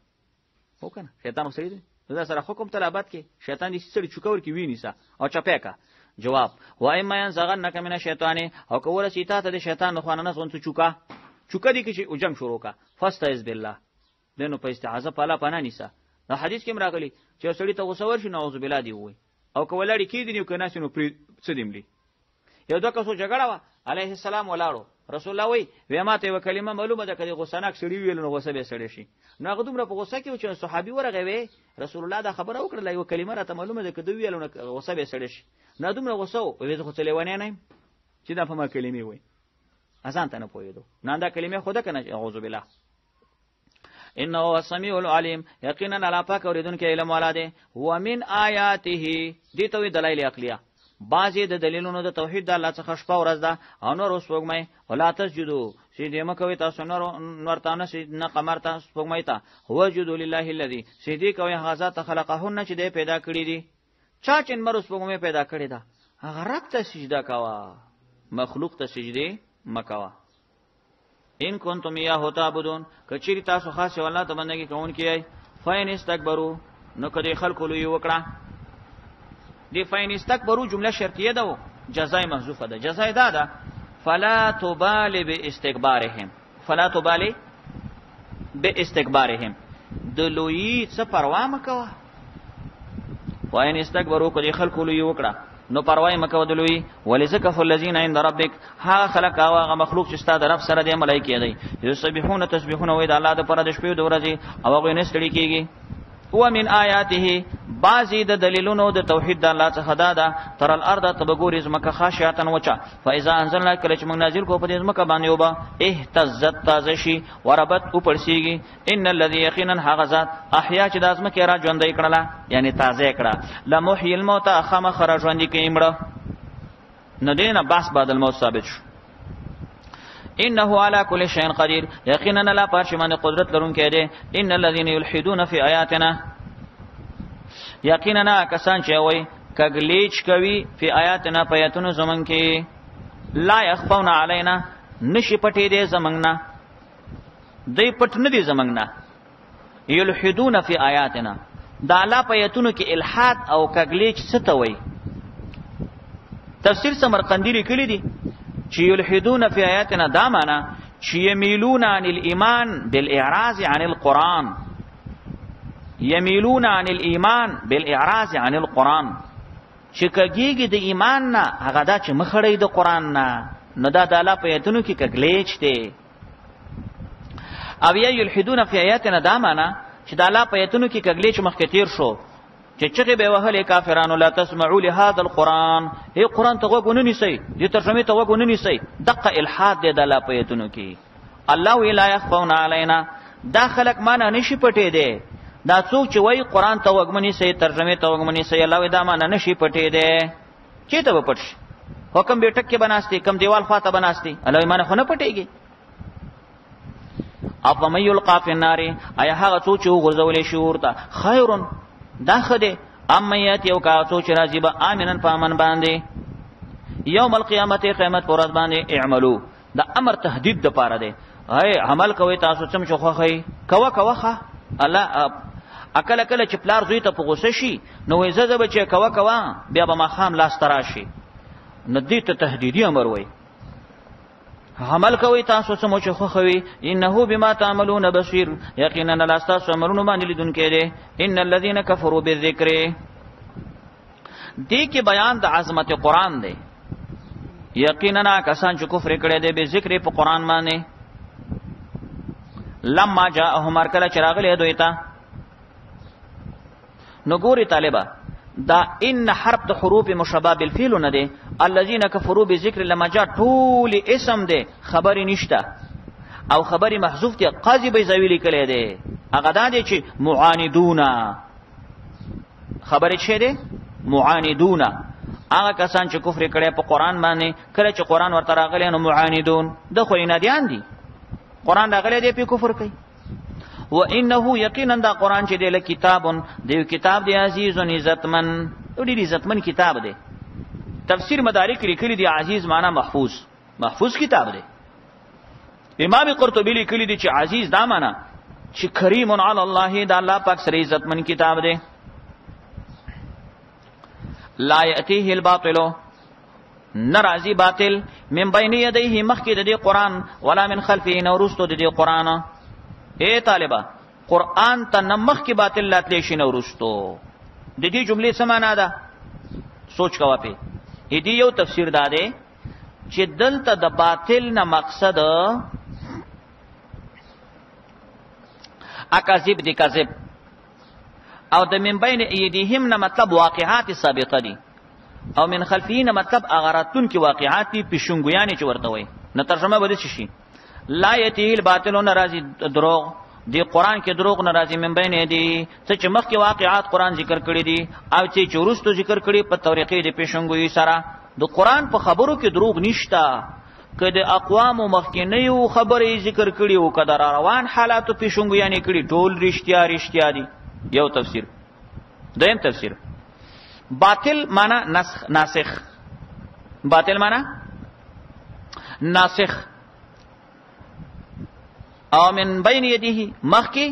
هو کنه شیطان سړي دی دا سره حکم طلبات کې شیطان دې سړي چوکور کې ویني سا او چپه کا جواب وای ما ينزغنك من الشیطان او کوله سیتا ته د شیطان خو نه څون چوکا دي کې او جنگ شروع کا فاستعذ بالله دنو په استعاذه پالا پنا نیسا دا حدیث کې راغلی چې سړی ته غوسور شي نعوذ بالله دی وای او کولړی کې دی نو کنه شنو پری څدیملی یو دوه کسو جګړه وا علیه السلام ولاړو رسول الله وی ویماته یو کلمه معلومه ده کړي غوسناک سړی ویل نو غوسه به سړی شي نو هغه دومره په غوسه کې چې صحابي ورغه وی رسول الله دا خبره وکړه یو کلمه راته معلومه ده کړي ویل نو غوسه به سړی شي نو دومره غوسه وی زه خو تلونه نه چې دا په ما کلمې وی اذان ته نه پوهېدو نه دا کلمې خود کنه اعوذ بالله انه هو السميع العليم یقینا الله پاک اوریدونکو علم والاده هو من آیاته دي ته دلایل عقلیه بعضی د دلیلونو د توحید د الله څخه شپه ورځ ده او نور وسوګمای ولا تسجدوا سجده مکوي تاسو نور تانه نه قمر تاسو وسوګمای ته هو جد لله الذي سجدي کوي هغه ته خلقهن چې دې پیدا کړی دي چا چې مر وسوګمای پیدا کړی ده هغه رب ته سجده کوا مخلوق ته سجده مکوا ان کنتم یا ہوتا بدون کچری تاسو خاصه والله ته بندګي کوون کیای فین استكبروا نو کدی خلکو لوی وکړه دی فین استكبروا جمله شرطیه ده جزای محذوفه ده جزای ده فلا تبالي باستكبارهم فلا تبالي باستكبارهم د لوی څه پروا مکوه. وان استكبروا کدي خلق لوی وکړه نو پروا مکوه د لوی. ولذکف الذين عند ربك ها خلق او هغه مخلوق چې ستاسو رب سره د ملائکه دی یسبحون تسبیحون وې د الله د پر د شپې د ورځې او هغه نه ستړي کیږي. ومن آیاته بعضی د دلیلونو د توحید د الله څخه دا تر الارض تبغور زمکه خاشعتن وچا فاذا انزلنا کله چې موږ نازل کو په دې زمکه باندې وبا اهتزت تازشی وربت او پړسیږي. ان الذي یقینا حغزات احیا چې د زمکه را ژوندې کړله یعنی تازه کړه لمحی الموت خام خرج ژوندې کیمړه نه دینه بس بعد الموت ثابت شو. انه على كل شيء قدير یقینا لا پارشمان قدرت لرونکی دی. ان الذين يلحدون في آیاتنا یقینا کسان چې وای کګلیچ کوي په آیاتنا په آیاتونو زمون کې لا يخفون علينا نشي پټې دي زمونږ دوی پټ نه دي زمونږ. یلحدون في آیاتنا دا لا په آیاتونو کې الحاد او کګلیچ څه ته وای. تفسیر سمرقندی لیکلی دی چې یلحدون فی آیاتنا دا معنا چې یمیلون عن الایمان بالاعراض عن القرآن. یمیلون عن الایمان بالاعراض عن القرآن چې کګیږي د ایمان نه هغه دا چې مخړې د قرآن نه نو دا د الله په آیاتونو کې کګلیچ دی. او یلحدون فی آیاتنا دا معنا چې د الله په آیاتونو کې کګلیچ مخکې تیر شو چې چغه به وهله کافرانو لا تسمعوا لهذا القرآن ای قرآن ته وګونه نسی دې ترجمه ته وګونه نسی دقه الحاد دې د الله په آیاتونو کې. الله ولا يخفون علينا دا خلق معنا نشي پټې دي دا څوک چې وای قرآن ته وګمنی سي ترجمه ته وګمنی سي الله دا معنا نشي پټې دي چې ته پټ حکم به ټک کې بناستي کم دیوال خواته بناستي الله معنا خو نه پټيږي. افمن يلقى في النار اي هغه څوک چې وګرځولې شي ورته خير دا خده اما یات یو کا څو چې راځي به امنن پامن باندې یوم القیامت قیامت پرد باندې اعملوا دا امر تهدید د پاره دی. اے عمل کوي تاسو چم شو خوخی کوه الله اکل کله چې پلار زوی ته په غوسه شي نو وې زده بچي کوه بیا به ما خام لاس تراشي ندی ته تهدیدی امر وای. عمل کوي تاسو سمو چې خوخوي انه بما تعملون بصير یقینا لاستا سمرون باندې لیدونکې دي. ان الذين كفروا بالذکر دې کې بیان د عظمت قرآن دی. یقینا کسان چې کفر کړي دي به ذکر په قرآن باندې لما جاءهم ارکل چراغله دوی ته نګوري طالبہ دا ان حرف د حروف مشابه بالفعل نه دي. الذين كفروا بذكر لما جاء طول اسم دي خبر نشته او خبر محذوف دي قاضي به زویلی کړي دي هغه دا دي چې معاندون خبر شه دي معاندون هغه کسان چې کفر کړي په قران باندې کله چې قران ورته راغلی نو معاندون د خو نه دي قران راغلی دی په کفر کوي. وانه یقینا دا قران چې دی له کتابون دی کتاب دی عزیز و عزتمن او دی عزتمن کتاب دی. تفسیر مدارک لیکلی دی عزیز معنی محفوظ کتاب دی. امام قرطبی لیکلی دی چې عزیز دا معنی چې کریم علی الله دا الله پاک سره عزتمن کتاب دی. لا یاتیه الباطل نرازی باطل من بین یدیه مخکې د دې قران ولا من خلفه نورستو د دې قران. اے طالبہ قرآن ته نمخ کی باطل لاتلی شي نورستو د دې جملې څه معنا ده سوچ کوا په دې یو تفسیر داده چې دلته د باطل نه مقصد اکاذب دي کذب او د من بین ایدیهم نه مطلب واقعات سابقه دي او من خلفین مطلب اغراتون کی واقعات دي پیشنګویانی چې ورته وي نه ترجمه بده شي. لا یتیل باطل ناراضی دروغ دی قران کې دروغ ناراضی من بین دی چې مخکې واقعات قران ذکر کړی دي او چې چورستو ذکر کړی په طریقې د پیشنګوی سره د قران په خبرو کې دروغ نشتا. کله اقوام مخکینیو خبرې ذکر کړي او کله روان حالاتو پیشنګویانی کړي ټول رښتیا دي. یو تفسیر. دویم تفسیر باطل معنا ناسخ باطل معنا ناسخ او من بین یده مخکی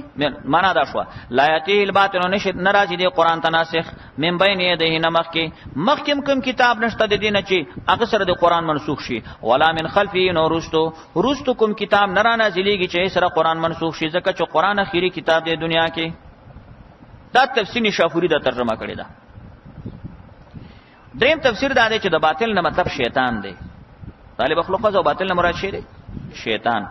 معنا دا شو لا یاتی الباطل نشد ناراضی دی قران ته ناسخ من بین یده نه مخکم کوم کتاب نشته د دینه چې هغه سره د قران منسوخ شي ولا من خلفی نو رستو کوم کتاب نه نازلېږي چې سره قران منسوخ شي ځکه چې قران اخیری کتاب دی دنیا کې. دا تفسیر شافعی دا ترجمه کړی دا. دریم تفسیر دا دی چې د باطل نه مطلب شیطان دی. طالب مخلوق او باطل نه مراد شي دی شیطان.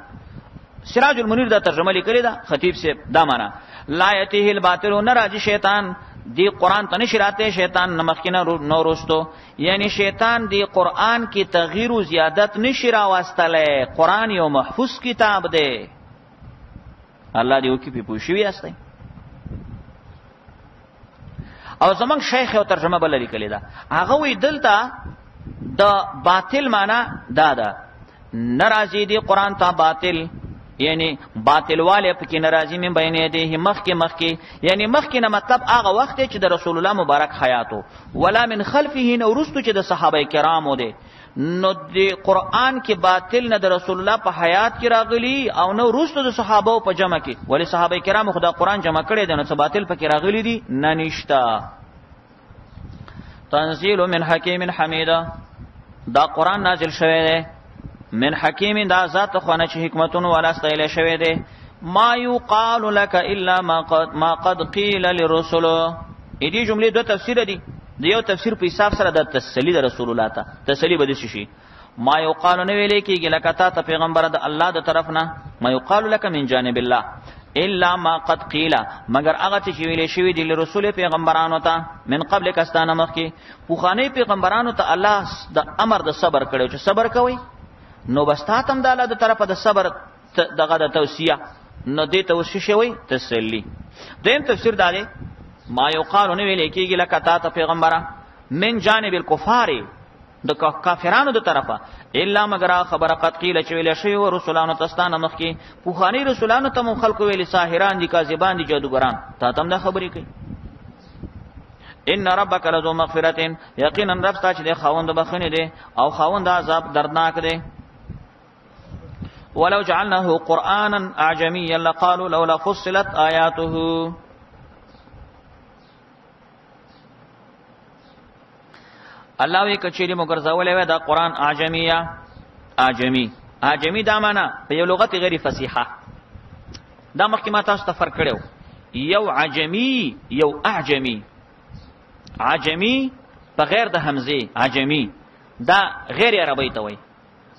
سراج المنیر دا ترجمه لیکلی دا خطیب سے دا معنا لا یتیه الباطل نراجی شیطان دی قرآن ته نشراته شیطان نمخکینه نو رستو یعنی شیطان دی قرآن کی تغییر و زیادت نشرا واستله. قرآن یو محفوظ کتاب دی. الله دی وکي په پوښوي استه. او زمنګ شیخ یو ترجمه بل لیکلی دا هغه وی دلته د باطل معنا دا ده ناراضی دی قرآن ته باطل یعنی باطل والے پکې ناراضی من بین یده مخکی یعنی مخکی نه مطلب هغه وخت چې د رسول الله مبارک حیاتو ولا من خلفه نو رستو چې د صحابه کرامو دي نو د قرآن کې باطل نه د رسول الله په حیات کې راغلی او نو رستو د صحابه په جمع کې ولی صحابه کرامو خدا قرآن جمع کړي دي نو څه باطل پکې راغلی دي نه نشتا. تنزيل من حکیم حمید دا قرآن نازل شوی دی من حکیم دا ذات خوانه چې حکمتون ولا استایل شوی دی. ما یقال لك الا ما قد قیل للرسل. دې جملې دوه تفسیر دي. د یو تفسیر په حساب سره د تسلی د رسول الله ته تسلی بده شي. ما یقال نه ویلې کېږي لکه ته پیغمبر د الله د طرف نه ما یقال لك من جانب الله الا ما قد قیل مگر هغه چې ویلې شوی دی رسول پیغمبرانو ته من قبل کستانه مخکي پوخانه پیغمبرانو ته الله د امر د صبر کړو چې صبر کوي نو بس تاسو د الله د طرفه د صبر دغه د توصیه نو دې توصیه شوی تسلی. دیم تفسیر دا دی ما یقال نه ویلې کېږي لکه ته پیغمبره من جانب الکفار د کافرانو د طرفه الا مگر خبره قد قیل چې ویل شوی رسولانو تستانه مخکي پوخانی رسولانو ته مو خلق ویل ساحران دي کاذبان دي جادوګران ته تم دا خبرې کوي. ان ربک لذو مغفرة یقینا رب تا چې د خاوند بخښنه دی او خاوند عذاب دردناک دی. ولو جعلناه قرآنا اعجميا لقالوا لولا فصلت آياته. الله وی کچېری مګرځولې و دا قرآن اعجمی دا معنا په یو لغت غیر فصیحه. دا مخکې ما تاسو ته فرق کړو یو عجمی یو اعجمی. عجمی په غیر د حمزه عجمی دا غیر عربی ته وای.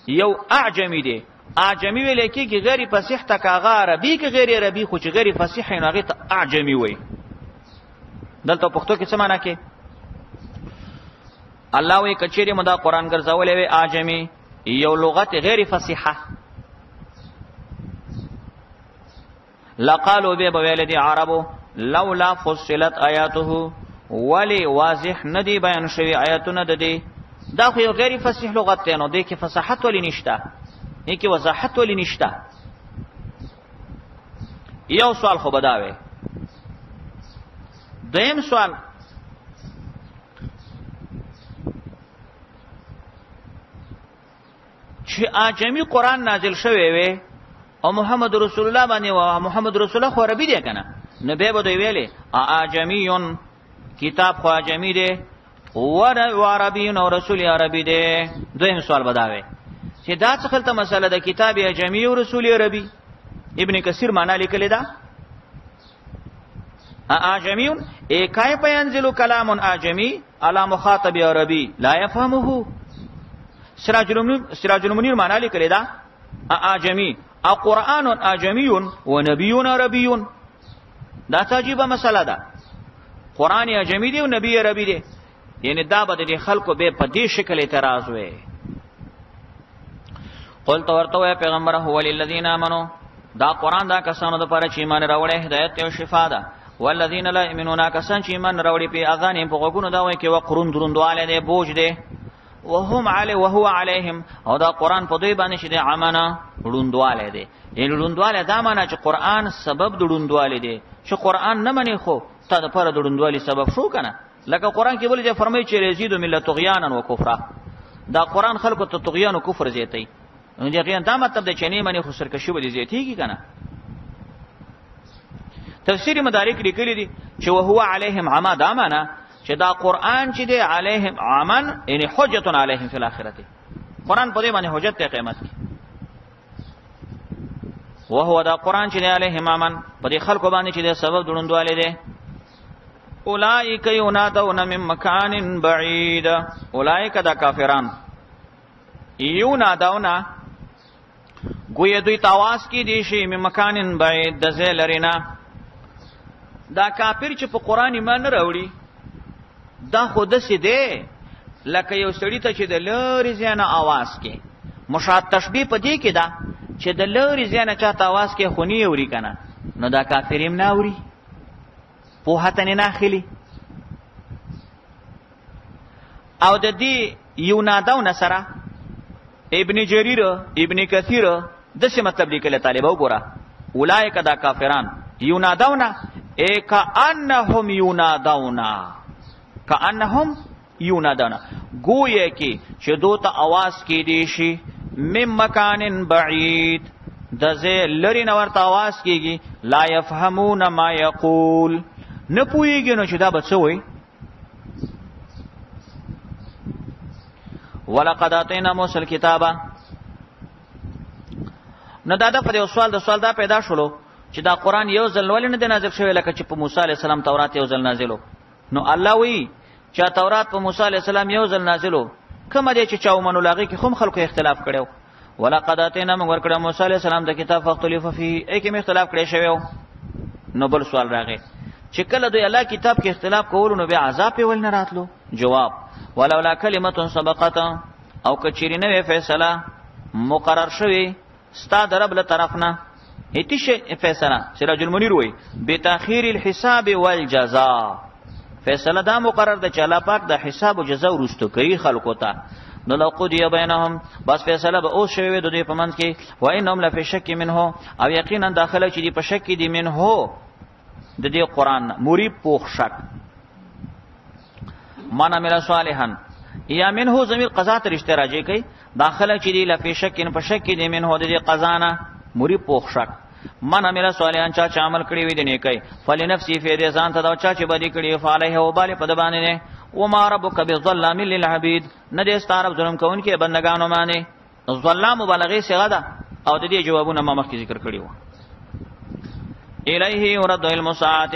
یو اعجمی دی اعجمی ویل کېږي غیر فصیح تک هغه عربي کې غیر عربي خو چې غیر فصیح نه هغه ته اعجمی وای. دلته پښتو کې څه معنا کې الله وی کچېری مدا قرآن ګرځولې وی اعجمی یو لغت غیر فصیحه لقالوا به ویل دي عربو لولا فصلت آیاته ولی واضح ندی بیان شوی آیاتونه د دې دا خو یو غیر فصیح لغت دی نو د کې فصاحت ولی نشته نه کې وضاحت ولی نشته. یو سوال خو بداوي. دویم سوال چې اعجمی قرآن نازل شوی وي او محمد رسول الله باندې او محمد رسول الله خو عربي دی کنه نو به دوی ویلې اعجمیون کتاب خو اعجمی دی او عربی او رسول عربی دی. دویم سوال بداوي چې دا څه خلته مسله د کتاب اعجمی او رسول عربي. ابن کثیر معنا لیکلی دا اعجمیون کیف ينزل كلام اعجمی على مخاطب عربي لا يفهمه. سراج المنیر معنا لیکلی دا اعجمی او قرآن اعجمی و نبی عربی. دا عجیبه مسله ده. قرآن اعجمی دی او نبی عربی دی یعنی دا به د خلکو به په دې شکل اعتراض وي. قل تو ورته پیغمبر هو للذین آمنوا دا قرآن دا کسانو د پاره چې ایمان راوړي هدایت او شفا ده. والذین لا یؤمنون کسان چې ایمان راوړي په اذان په غوګونو دا وایي کې وقرون دروندواله دی بوج دی وهم علی وهو علیهم او دا قرآن په دوی باندې چې د امانه وړوندواله دی. یعنی وړوندواله دا معنی چې قرآن سبب د وړوندواله دی چې قرآن نه منی خو تا د پاره د وړوندوالي سبب شو کنه. لکه قرآن کې ولې فرمایي چې یزيد ملت طغیانا و کفرا. دا قرآن خلکو ته طغیان او کفر زیاتي. نو دغه دا مطلب د چنی منی خو سرکشي ولې زیاتیږي کنه. تفسیر مدارک لیکلي دي چې وهو علیهم عما دا معنا چې دا قران چې دی علیهم عمن یعنی حجت علیهم فی الاخرته قران په دې باندې حجت ته قیامت کې وهو دا قران چې دی علیهم عمن په دې خلکو باندې چې دی سبب دروندواله دی اولئک ینادون من مکان بعید اولئک دا کافران ینادون گویا دوی تاواز کی دی شي من مکان بعید د زلرینا دا کافر چې په قران ایمان راوړي دا خود سي دی لکه یو سړی ته چې د لری زیانه आवाज کې مشات تشبیه پدې کې دا چې د لری زیانه چاته आवाज کې خونی اوري کنه نو دا کافریم نه اوري په هتنه نه خلی او د دې یونادون سره ابن جریر ابن کثیر د څه مطلب لیکل طالب وګوره اولایک دا کافران یونادون کأنهم یونادون کأنهم یونادون گویا کی چې دوته आवाज کې دی شي مم مکان بعید د زه لری نو ورته आवाज کیږي لا يفهمون ما یقول نه پوهیږي نو چې دا بچوي ولقد اتینا موسی الکتاب نو دا په یو سوال دا پیدا شولو چې دا قران یو ځل ولې نه نازل شوی لکه چې په موسی علی السلام تورات یو ځل نازلو نو الله وی چې تورات په موسی علی السلام یو ځل نازلو کومه دې چې چاو منو لاغي کې هم خلکو اختلاف کړو ولقد اتینا موږ ورکړه موسی علی السلام د کتاب فختلف فيه ای کې اختلاف کړی شوی نو بل سوال راغی چې کله دوی الله کتاب کې اختلاف کول نو بیا عذاب ول نه راتلو جواب ولولا کلمه سبقت او کچری نه فیصله مقرر شوی ستا درب له طرفنا هیڅ فیصله سراج المنیر وای بتاخير الحساب والجزاء فیصله دا مقرر ده چې الله پاک د حساب او جزاء ورستو کوي خلکو ته نو لو قضی بینهم بس فیصله به او شوی د دوی په منځ کې و انهم لفی شک منه او یقینا داخله چې دی په شک دی منه د دې قران مریب پوخ شک معنا مل صالحا یا منه ضمیر قضا ته رشته راځي کوي داخله چې دی لفی شک په شک دی منه د دې قضانه مریب پوخ شک من عمل صالحان چا عمل کړی وي د نیکي فلنفسي فی دې ځان ته دا چا چې بدی کړی فعلیه وبال په د باندې نه و ما ربک بظلام للعبید نه دې ستاره ظلم کون کې بندگانو باندې ظلم مبالغه صيغه ده او د دې جوابونه ما مخکې ذکر کړی و الیه يرد المساعه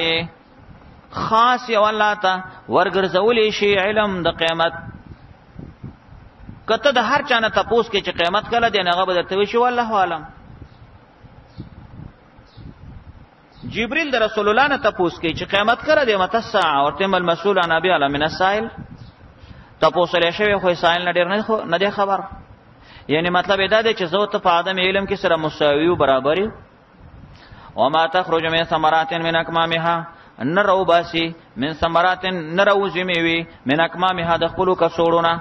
خاص یو الله ته ورګرځولې شی علم د قیامت کته د هر چانه تپوس کې چې قیامت کله دی نه غو درته شي والله عالم جبريل در رسول الله نه تپوس کوي چې قیامت کړه د متسع او تم المسؤول عن ابي علم من السائل تپوس لري شوی خو سائل نه ډیر نه دی خبر یعنی مطلب دا دی چې زه ته په ادم علم کې سره مساوي او برابر او ما تخرج من ثمرات من اكمامها نرو باسی من ثمرات نرو زمیوي من اكمامها د خپل کسوړونه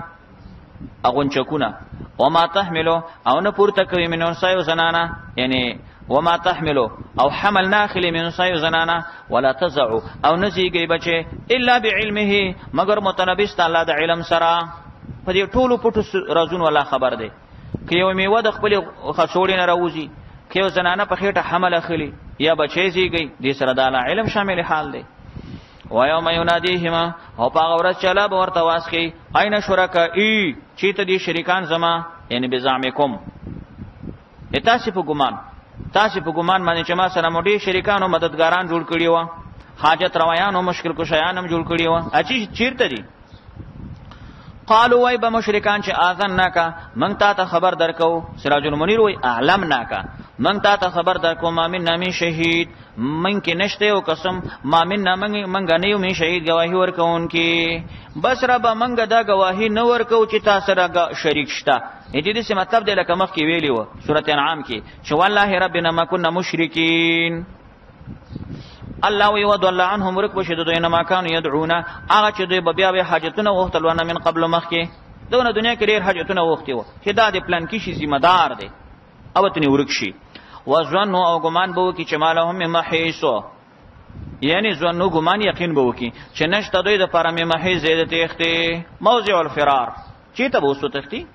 اغون چکونه او ما تحملو او نه پورته کوي من انسایو زنانا یعنی وما تحملوا او حمل ناخل من صيو زنانا ولا تزعوا او نزيږي بچي الا بعلمه مگر متنبست الله د علم سره په دې ټولو پټو رازون ولا خبر دی که یو میوه د خپل خڅوړی نه راوځي که یو زنانه په خېټه حمل اخلي یا بچي زیږي دې سره د علم شامل حال دی و یوم ینادیهما او په غورت چلا به ورته واسخي اين شرکای چې ته دي شریکان زما یعنی بزعمکم تاسو په ګمان باندې چې ما سره مودي شریکانو مددګاران جوړ کړی و حاجت روایانو مشکل کشایانم جوړ کړی و اچي چیرته دي قالوا وای به مشرکان چې اذنناک من ته خبر درکو سراج المنیر وای اعلمناک من ته خبر درکو ما من نامي شهید من کې نشته او قسم ما من منګ نه یو می شهید گواہی ورکون کې بس رب منګ دا گواہی نه ورکو چې تاسو سره شریک شته دې څه مطلب دی لکه مخ کې ویلی و سورته انعام کې چې والله ربنا ما كنا مشرکین الله وی ودل عنهم ورک بشد دوی ما كانوا يدعون هغه چې دوی بیا به حاجتونه وختلونه من قبل مخ کې دونه دنیا کې ډیر حاجتونه وختي و چې دا د پلان کې شي ذمہ دار دی او ته ورک شي وظنوا او ګمان به وکي چې مالهم محیسو یعنی ظنوا ګمان یقین به وکي چې نشته دوی د پرمه محیز زیادت اخته موضع الفرار چې ته وسو تختی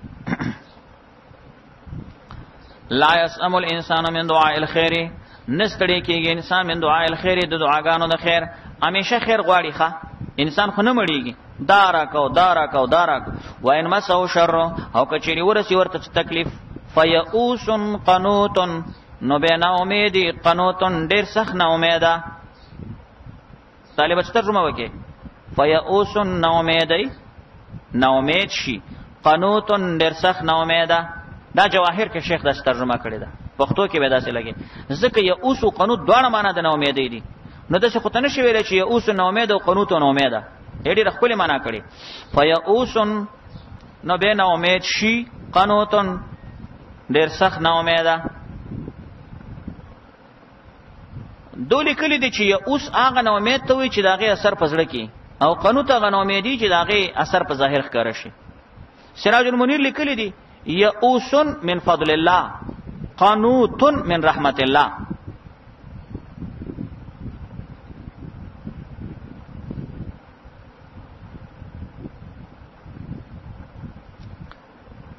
لا يسأم الانسان من دعاء الخير نستړی کېږي انسان من دعا الخير د دعاګانو د خیر همیشه خیر غواړي ښه انسان خو نه مړیږي دارا کو وان مسو شر او کچری ورسی ورته تکلیف فیئوس قنوت نو بنا امیدی قنوتن ډیر سخت نه امیده طالب څه ترجمه وکي فیئوس نو امیدی نو امید شي قنوتن ډیر سخت نه امیده دا جواهر کې شیخ دا ترجمه کړی دا پښتو کې به دا څه لګي ځکه یئوس او قنوت دواړه معنا د نو امیدی دي نو د څه خو تنه شي ویل چې یئوس نو امید او قنوت نو امیده ډېر خپل معنا کړي فیئوس نو به نو امید شي قنوتن ډیر سخت نو امیده دولی کلی دی چې یئوس هغه نو امید ته وي چې داغه اثر پزړه کی او قنوت هغه نو امیدی چې داغه اثر په ظاهر ښکار شي سراج المنیر لیکلی دی یئوس من فضل الله قنوت من رحمت الله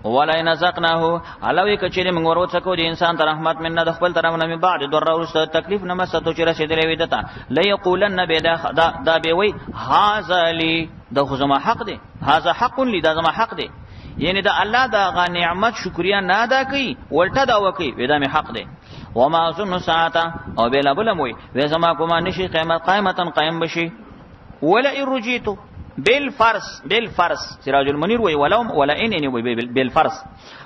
ولا نزقناه علوی کچری موږ ورڅکو د انسان ته رحمت منه د خپل طرف نه بعد در ورسته تکلیف نه مسته چې رسیدلې وي دته لا یقولن دا به وی هاذا لی د خزما حق دی هاذا حق لی دا زما حق دی یعنی دا الله دا غ نعمت شکریا نه ادا کوي ولټه دا وکي ودا می حق دی وما ظن ساعه او بلا بلموي و زما کومه نشي قیامت قائمتا قائم بشي ولا ارجیتو بالفرض سراج المنیر وی ولا ان وی بالفرض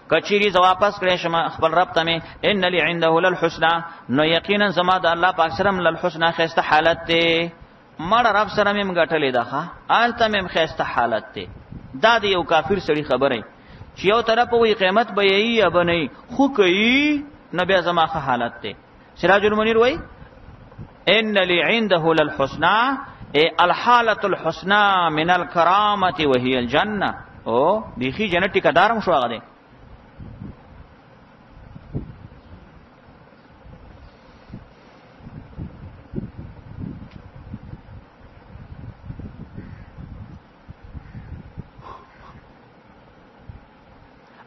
کچری ز واپس کړې شم خپل رب ته می ان لی عنده للحسنى نو یقینا زما د الله پاک سره للحسنى خسته حالت ته مړ رب سره مې غټلې ده ښا آلته مې خسته حالت ته دا د یو کافر سړي خبره چې یو طرف وی قیامت به یې یا بنئ خو کوي نبی زما ښه حالت ته سراج المنیر وی ان لی عنده للحسنى الحالة الحسنى من الكرامة وهي الجنة او دیخی جنتی کدارم شو هغه دی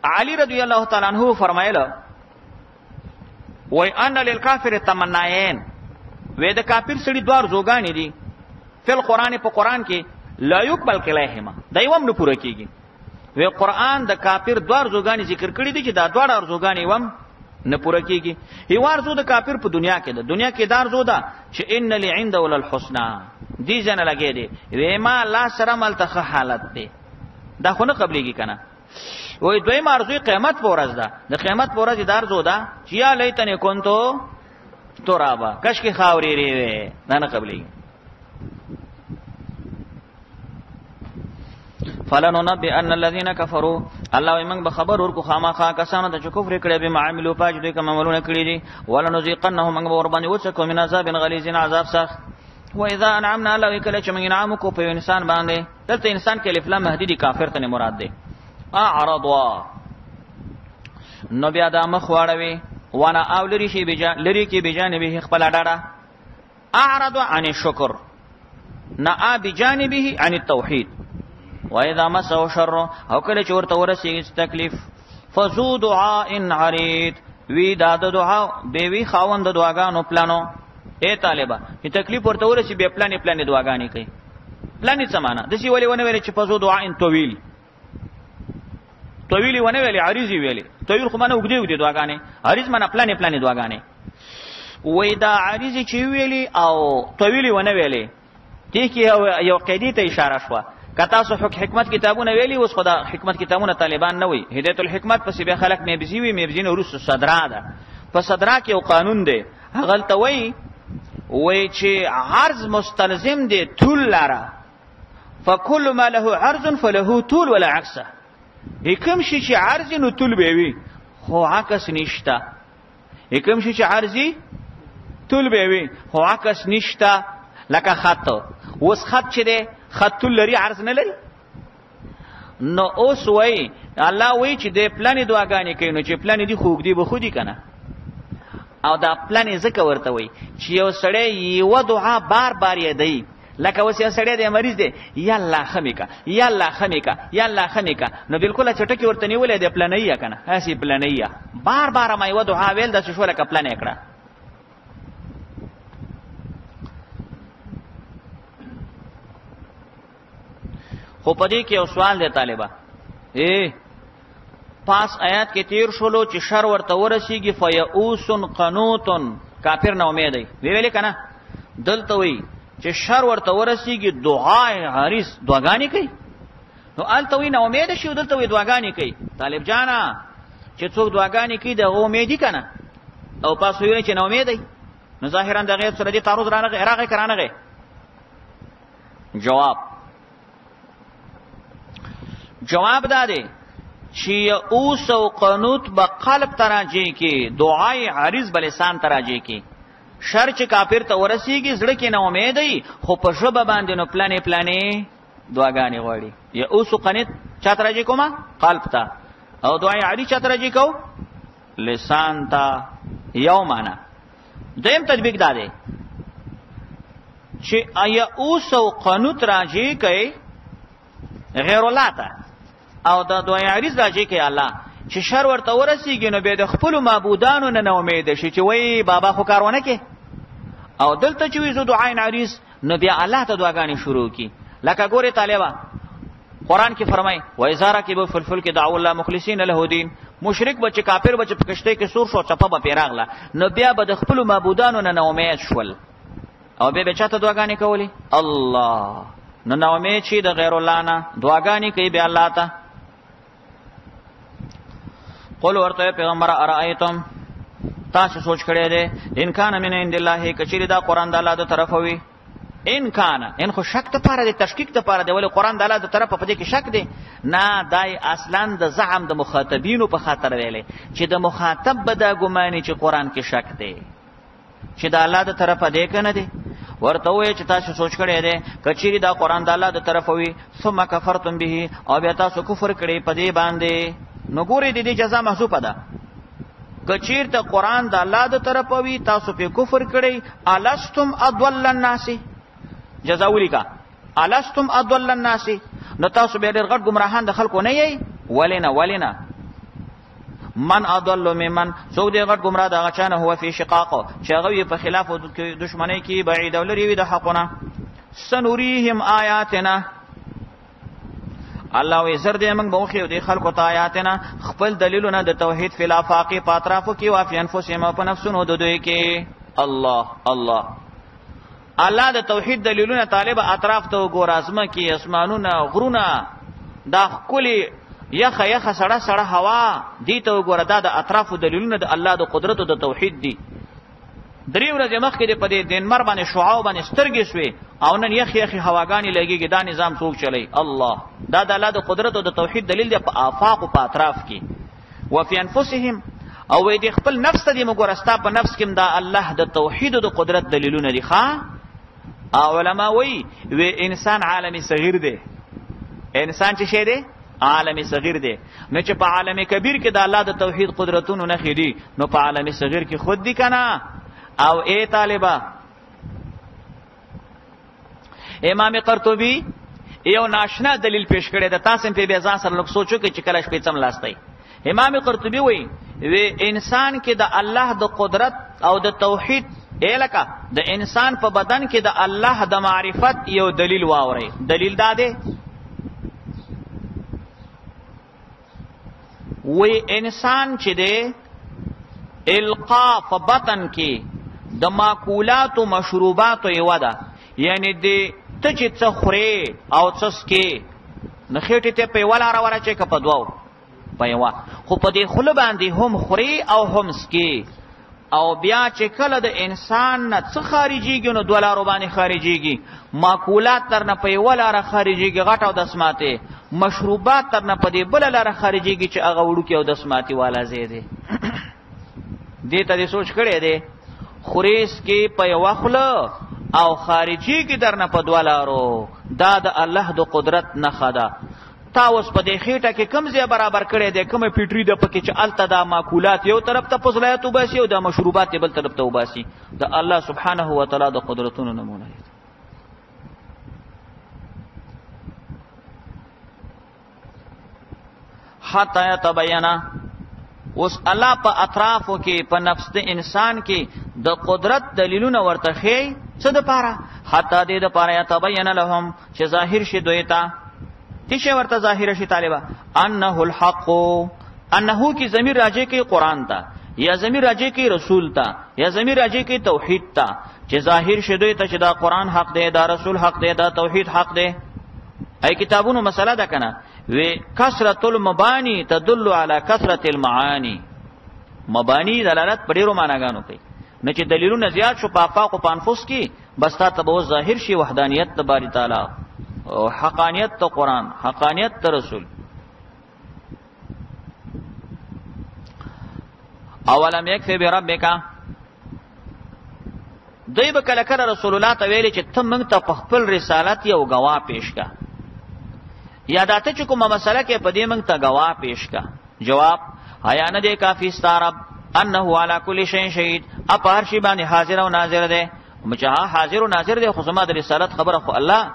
علی رضی الله تعالی عنہ فرمایله وای ان للکافر تمنایین وې د کافر سړي دوار زوګانی دي فل قران په قران کې لا يقبل کلیهما دایوم نه پوره کیږي وی قران د کافر دوار زوګانی ذکر کړی دي چې دا دوار ارزوګانی وم نه پوره کیږي هی ورزو د کافر په دنیا کې د دنیا کې دار زو ده چې ان لی عند ول الحسنى دي جن لګی دي وی ما لا سره ملتخ حالت دي دا خو نه قبليږي کنه وی دوی مرزوی قیامت پورز ده د قیامت پورز دار زو ده چې یا لیتنی کنتو ترابا کش کی خاوري ری نه قبليږي فلننبئن الذين كفروا الله يمن بخبر ورکو خامخا کسانو ته کفر کړي به معاملو پاج دوی کوم عملونه کړی دي ولنذيقنهم من ور باندې وڅکو من عذاب غلیظ عذاب سخت واذا انعمنا الله وکله چې من انعام کو په انسان باندې دلته انسان کې الف لام مهدی کافر ته مراد ده اعرضوا نو بیا د مخ واړوي وانا اولری شي لری کې بجانبه خپل اډاړه اعرض عن الشكر نا بجانبه عن التوحید وَإِذَا مَسَّهُ شَرٌّ او کله چې ورته ورسیږي تکلیف فذو دعاء عريض وی دا د دعا به وی خاوند د دعاګانو پلانو اے طالبہ چې تکلیف ورته ورسی به پلان دعاګانی کوي پلان څه معنا د سی ولې ونه ویل چې فذو دعاء طويل ونه ویل عریض ویل طويل خو معنا وګدي دعاګانی عریض معنا پلان دعاګانی وې دا عریض چې ویلی او طويل ونه ویل دې کې یو قیدی ته اشاره شوه کتا سو حکمت کتابونه ویلی اوس خدا حکمت کتابونه طالبان نه وي هدایت الحکمت پس به خلق مې بزی وي مې بزین ورس صدرا ده په صدرا کې یو قانون دی هغه ته وای چې عرض مستلزم دی طول لاره فكل ما له عرض فله طول ولا عكسه کوم شي چې عرض نو طول به وي خو عکس نشته کوم شي چې عرضي طول به وي خو عکس نشته لکه خط اوس خط چې دی خط لري عرض نه لري نو اوس وای الله وای چې د پلان دعاګانې کوي نو چې پلان دي خوګ دی به خودي کنه او دا پلان زکه ورته وای چې یو سړی یو دعا بار یادای لکه اوس یو سړی د مریض دی یا الله خمیکا یا الله خمیکا یا الله خمیکا نو بالکل چټکی ورته نیولې د پلان یې کنه هسي پلان یې بار ما یو دعا ویل د شو لکه پلان یې کړه خو پدې کې یو سوال دی طالبہ پاس آیات کې تیر شولو چې شر ورته ورسیږي فیئوس قنوط کافر نه امید دی ویلې کنه دلته وی چې شر ورته ورسیږي دعای حریص دعاګانی کوي نو الته وی نه امید شي دلته وی دعاګانی کوي طالب جانا چې څوک دعاګانی کوي د امیدي کنه او پاس وی چې نه امید دی نو ظاهرا د غیب سره دي تعرض راغی کرانغه جواب داده چې اوس او قنوت به قلب تراجی کی دعای عارض بلسان تراجی کی شر چې کافر ته ورسیږي زړه کې نه امید دی خو په شبه باندې نو پلانې دعاګانې غواړي یا اوس قنوت چا تراجی کوما قلب ته او دعای عارض چا تراجی کو لسان ته یو معنا دیم تطبیق داده چې ایا اوس او قنوت راجی کوي غیر الله ته او د دعای عارض راځي کې الله چې شر ورته ورسیږي نو به د خپل معبودانو نه امید شي چې وای بابا خو کارونه کې او دلته چې وي زو دعای عارض نو بیا الله ته دعاګانې شروع کی لکه ګوره طالبہ قران کې فرمای و ازاره کې به فلفل کې دعو الله مخلصین له دین مشرک بچ کافر بچ پکشته کې سور شو چپه به پیراغله نو بیا به د خپل معبودانو نه امید شول او به چاته دعاګانې کولی الله نو امید شي د غیر الله نه دعاګانې کوي به الله ته قل ورته پیغمبر ارایتم تاسو سوچ کړی دی ان کان من عند الله کچری دا قران د الله د طرف وي ان کان ان خو شک ته پاره دی تشکیک ته پاره دی ولې قران د الله د طرف په دې کې شک دی نه دای اصلا د زعم د مخاطبینو په خاطر ویلې چې د مخاطب به دا ګماني چې قران کې شک دی چې د الله د طرف دی کنه دی ورته وای چې تاسو سوچ کړی دی کچری دا قران د الله د طرف وي ثم کفرتم به او بیا تاسو کفر کړی په دې باندې نو ګورې د دې جزاء محسوبه ده کچیر ته قران د الله د طرف وي تاسو په کفر کړی الستم اضل الناس جزاء ولیکا الستم اضل الناس نو تاسو به ډېر غټ گمراهان د خلکو نه یې ولینا من اضل ممن سو دې غټ گمراه د غچانه هو فی شقاق چې هغه په خلاف دشمنی کې بعید ولري وي د حقونه سنوریهم آیاتنا الله وی زر دې موږ بوخیو دې خلکو ته آیاتنا خپل دلیلونه د توحید فی الافاق پاترافو کې وافی انفسهم په نفسونو د دوی کې الله د توحید دلیلونه طالب اطراف ته ګورازمه کې اسمانونه غرونه دا خولي یخه سړه هوا دي ته ګوره دا د اطراف دلیلونه د الله د قدرت او د توحید دي درې ورځې مخکې د پدې دینمر باندې شعاع باندې سترګې شوي او نن یخ هواګانی لګيږي دا نظام څوک چلی الله دا د الله د قدرت او د توحید دلیل دی په آفاق او په اطراف کې وفي انفسهم او دې خپل نفس ته دې مګورستا په نفس کې دا الله د توحید او د قدرت دلیلونه دي علماء وی انسان عالمی صغیر دی انسان چې شه دی عالمی صغیر دی نو چې په عالم کبیر کې د الله د توحید قدرتونو نه خېدي نو په عالم صغیر کې خود دی کنه او اے طالبہ امام قرطبی یو ناشنا دلیل پیش کړی د تاسو په بیان سره لږ سوچو کې چې کله شپې څم لاستای امام قرطبی وی انسان کې د الله د قدرت او د توحید الکه د انسان په بدن کې د الله د معرفت یو دلیل واوري دلیل داده وی انسان چې د القا په بدن کې د ماکولات او مشروبات یو ده یعنی د ته چې څه خوري او څه سکي نخېټه ته په ولا را ورچې کپ دوو پېوا خو په دې خله باندې هم خوري او هم سکي او بیا چې کله د انسان نه څه خارجيږي نو $2 باندې خارجيږي ماکولات تر نه په ولا را خارجيږي غټ او د سماته مشروبات تر نه په دې بل لاره خارجيږي چې هغه وړو کې او د سماتی والا زیاده دې ته سوچ کړی دی خوريس کې په وخله او خارجي کې درنه په $2 دا د الله د قدرت نه خدا تا اوس په دې خېټه کې کم ځای برابر کړي دي کومه پیټری د پکې چې الته دا ماکولات یو طرف ته فضلات وباسي او د مشروبات بل طرف ته وباسي د الله سبحانه و تعالی د قدرتونو نمونه دي حتا یتبینا اوس الله په اطرافو کې په نفس د انسان کې د قدرت دلیلونه ورته خي څه د پاره حتا دې د پاره یتبین لهم چې ظاهر شي دوی ته هیڅ ورته ظاهر شي طالبہ انه الحق انه کی ضمیر راجع کی قران تا یا ضمیر راجع کی رسول تا یا ضمیر راجع کی توحید تا چې ظاهر شوی ته چې دا قران حق دی دا رسول حق دی دا توحید حق دی ای کتابونو مسله ده کنه وی کثرت المبانی تدل علی کثرت المعانی مبانی دلالت پر ډیرو معناګانو کوي نه چې دلیلونه زیات شو په افاق او په انفس کې بس تا ته به ظاهر شي وحدانیت د باری تعالی او حقانیت ته قران حقانیت ته رسول اولم یکفی بربک دوی به کله کله رسول الله ته ویلي چې ته موږ ته په خپل رسالت یو غوا پیش کا یاداته چې کومه مسله کې په دې موږ ته غوا پیش کا جواب آیا نه دی کافی ستارب انه علی کل شیء شهید اپ هر شی باندې حاضر او ناظر دی مچا حاضر او ناظر دی خو زما د رسالت خبره خو الله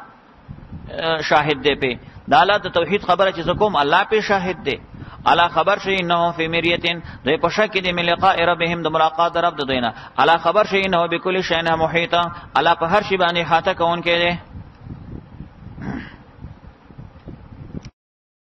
شاهد دی په د الله د توحید خبره چې کوم الله په شاهد دی الا خبر شي انه فی مریتین دوی په شک دي من لقاء ربهم د ملاقات رب د دوینه الا خبر شي انه بكل شیء محیط الا په هر شی باندې حاته کون کې دی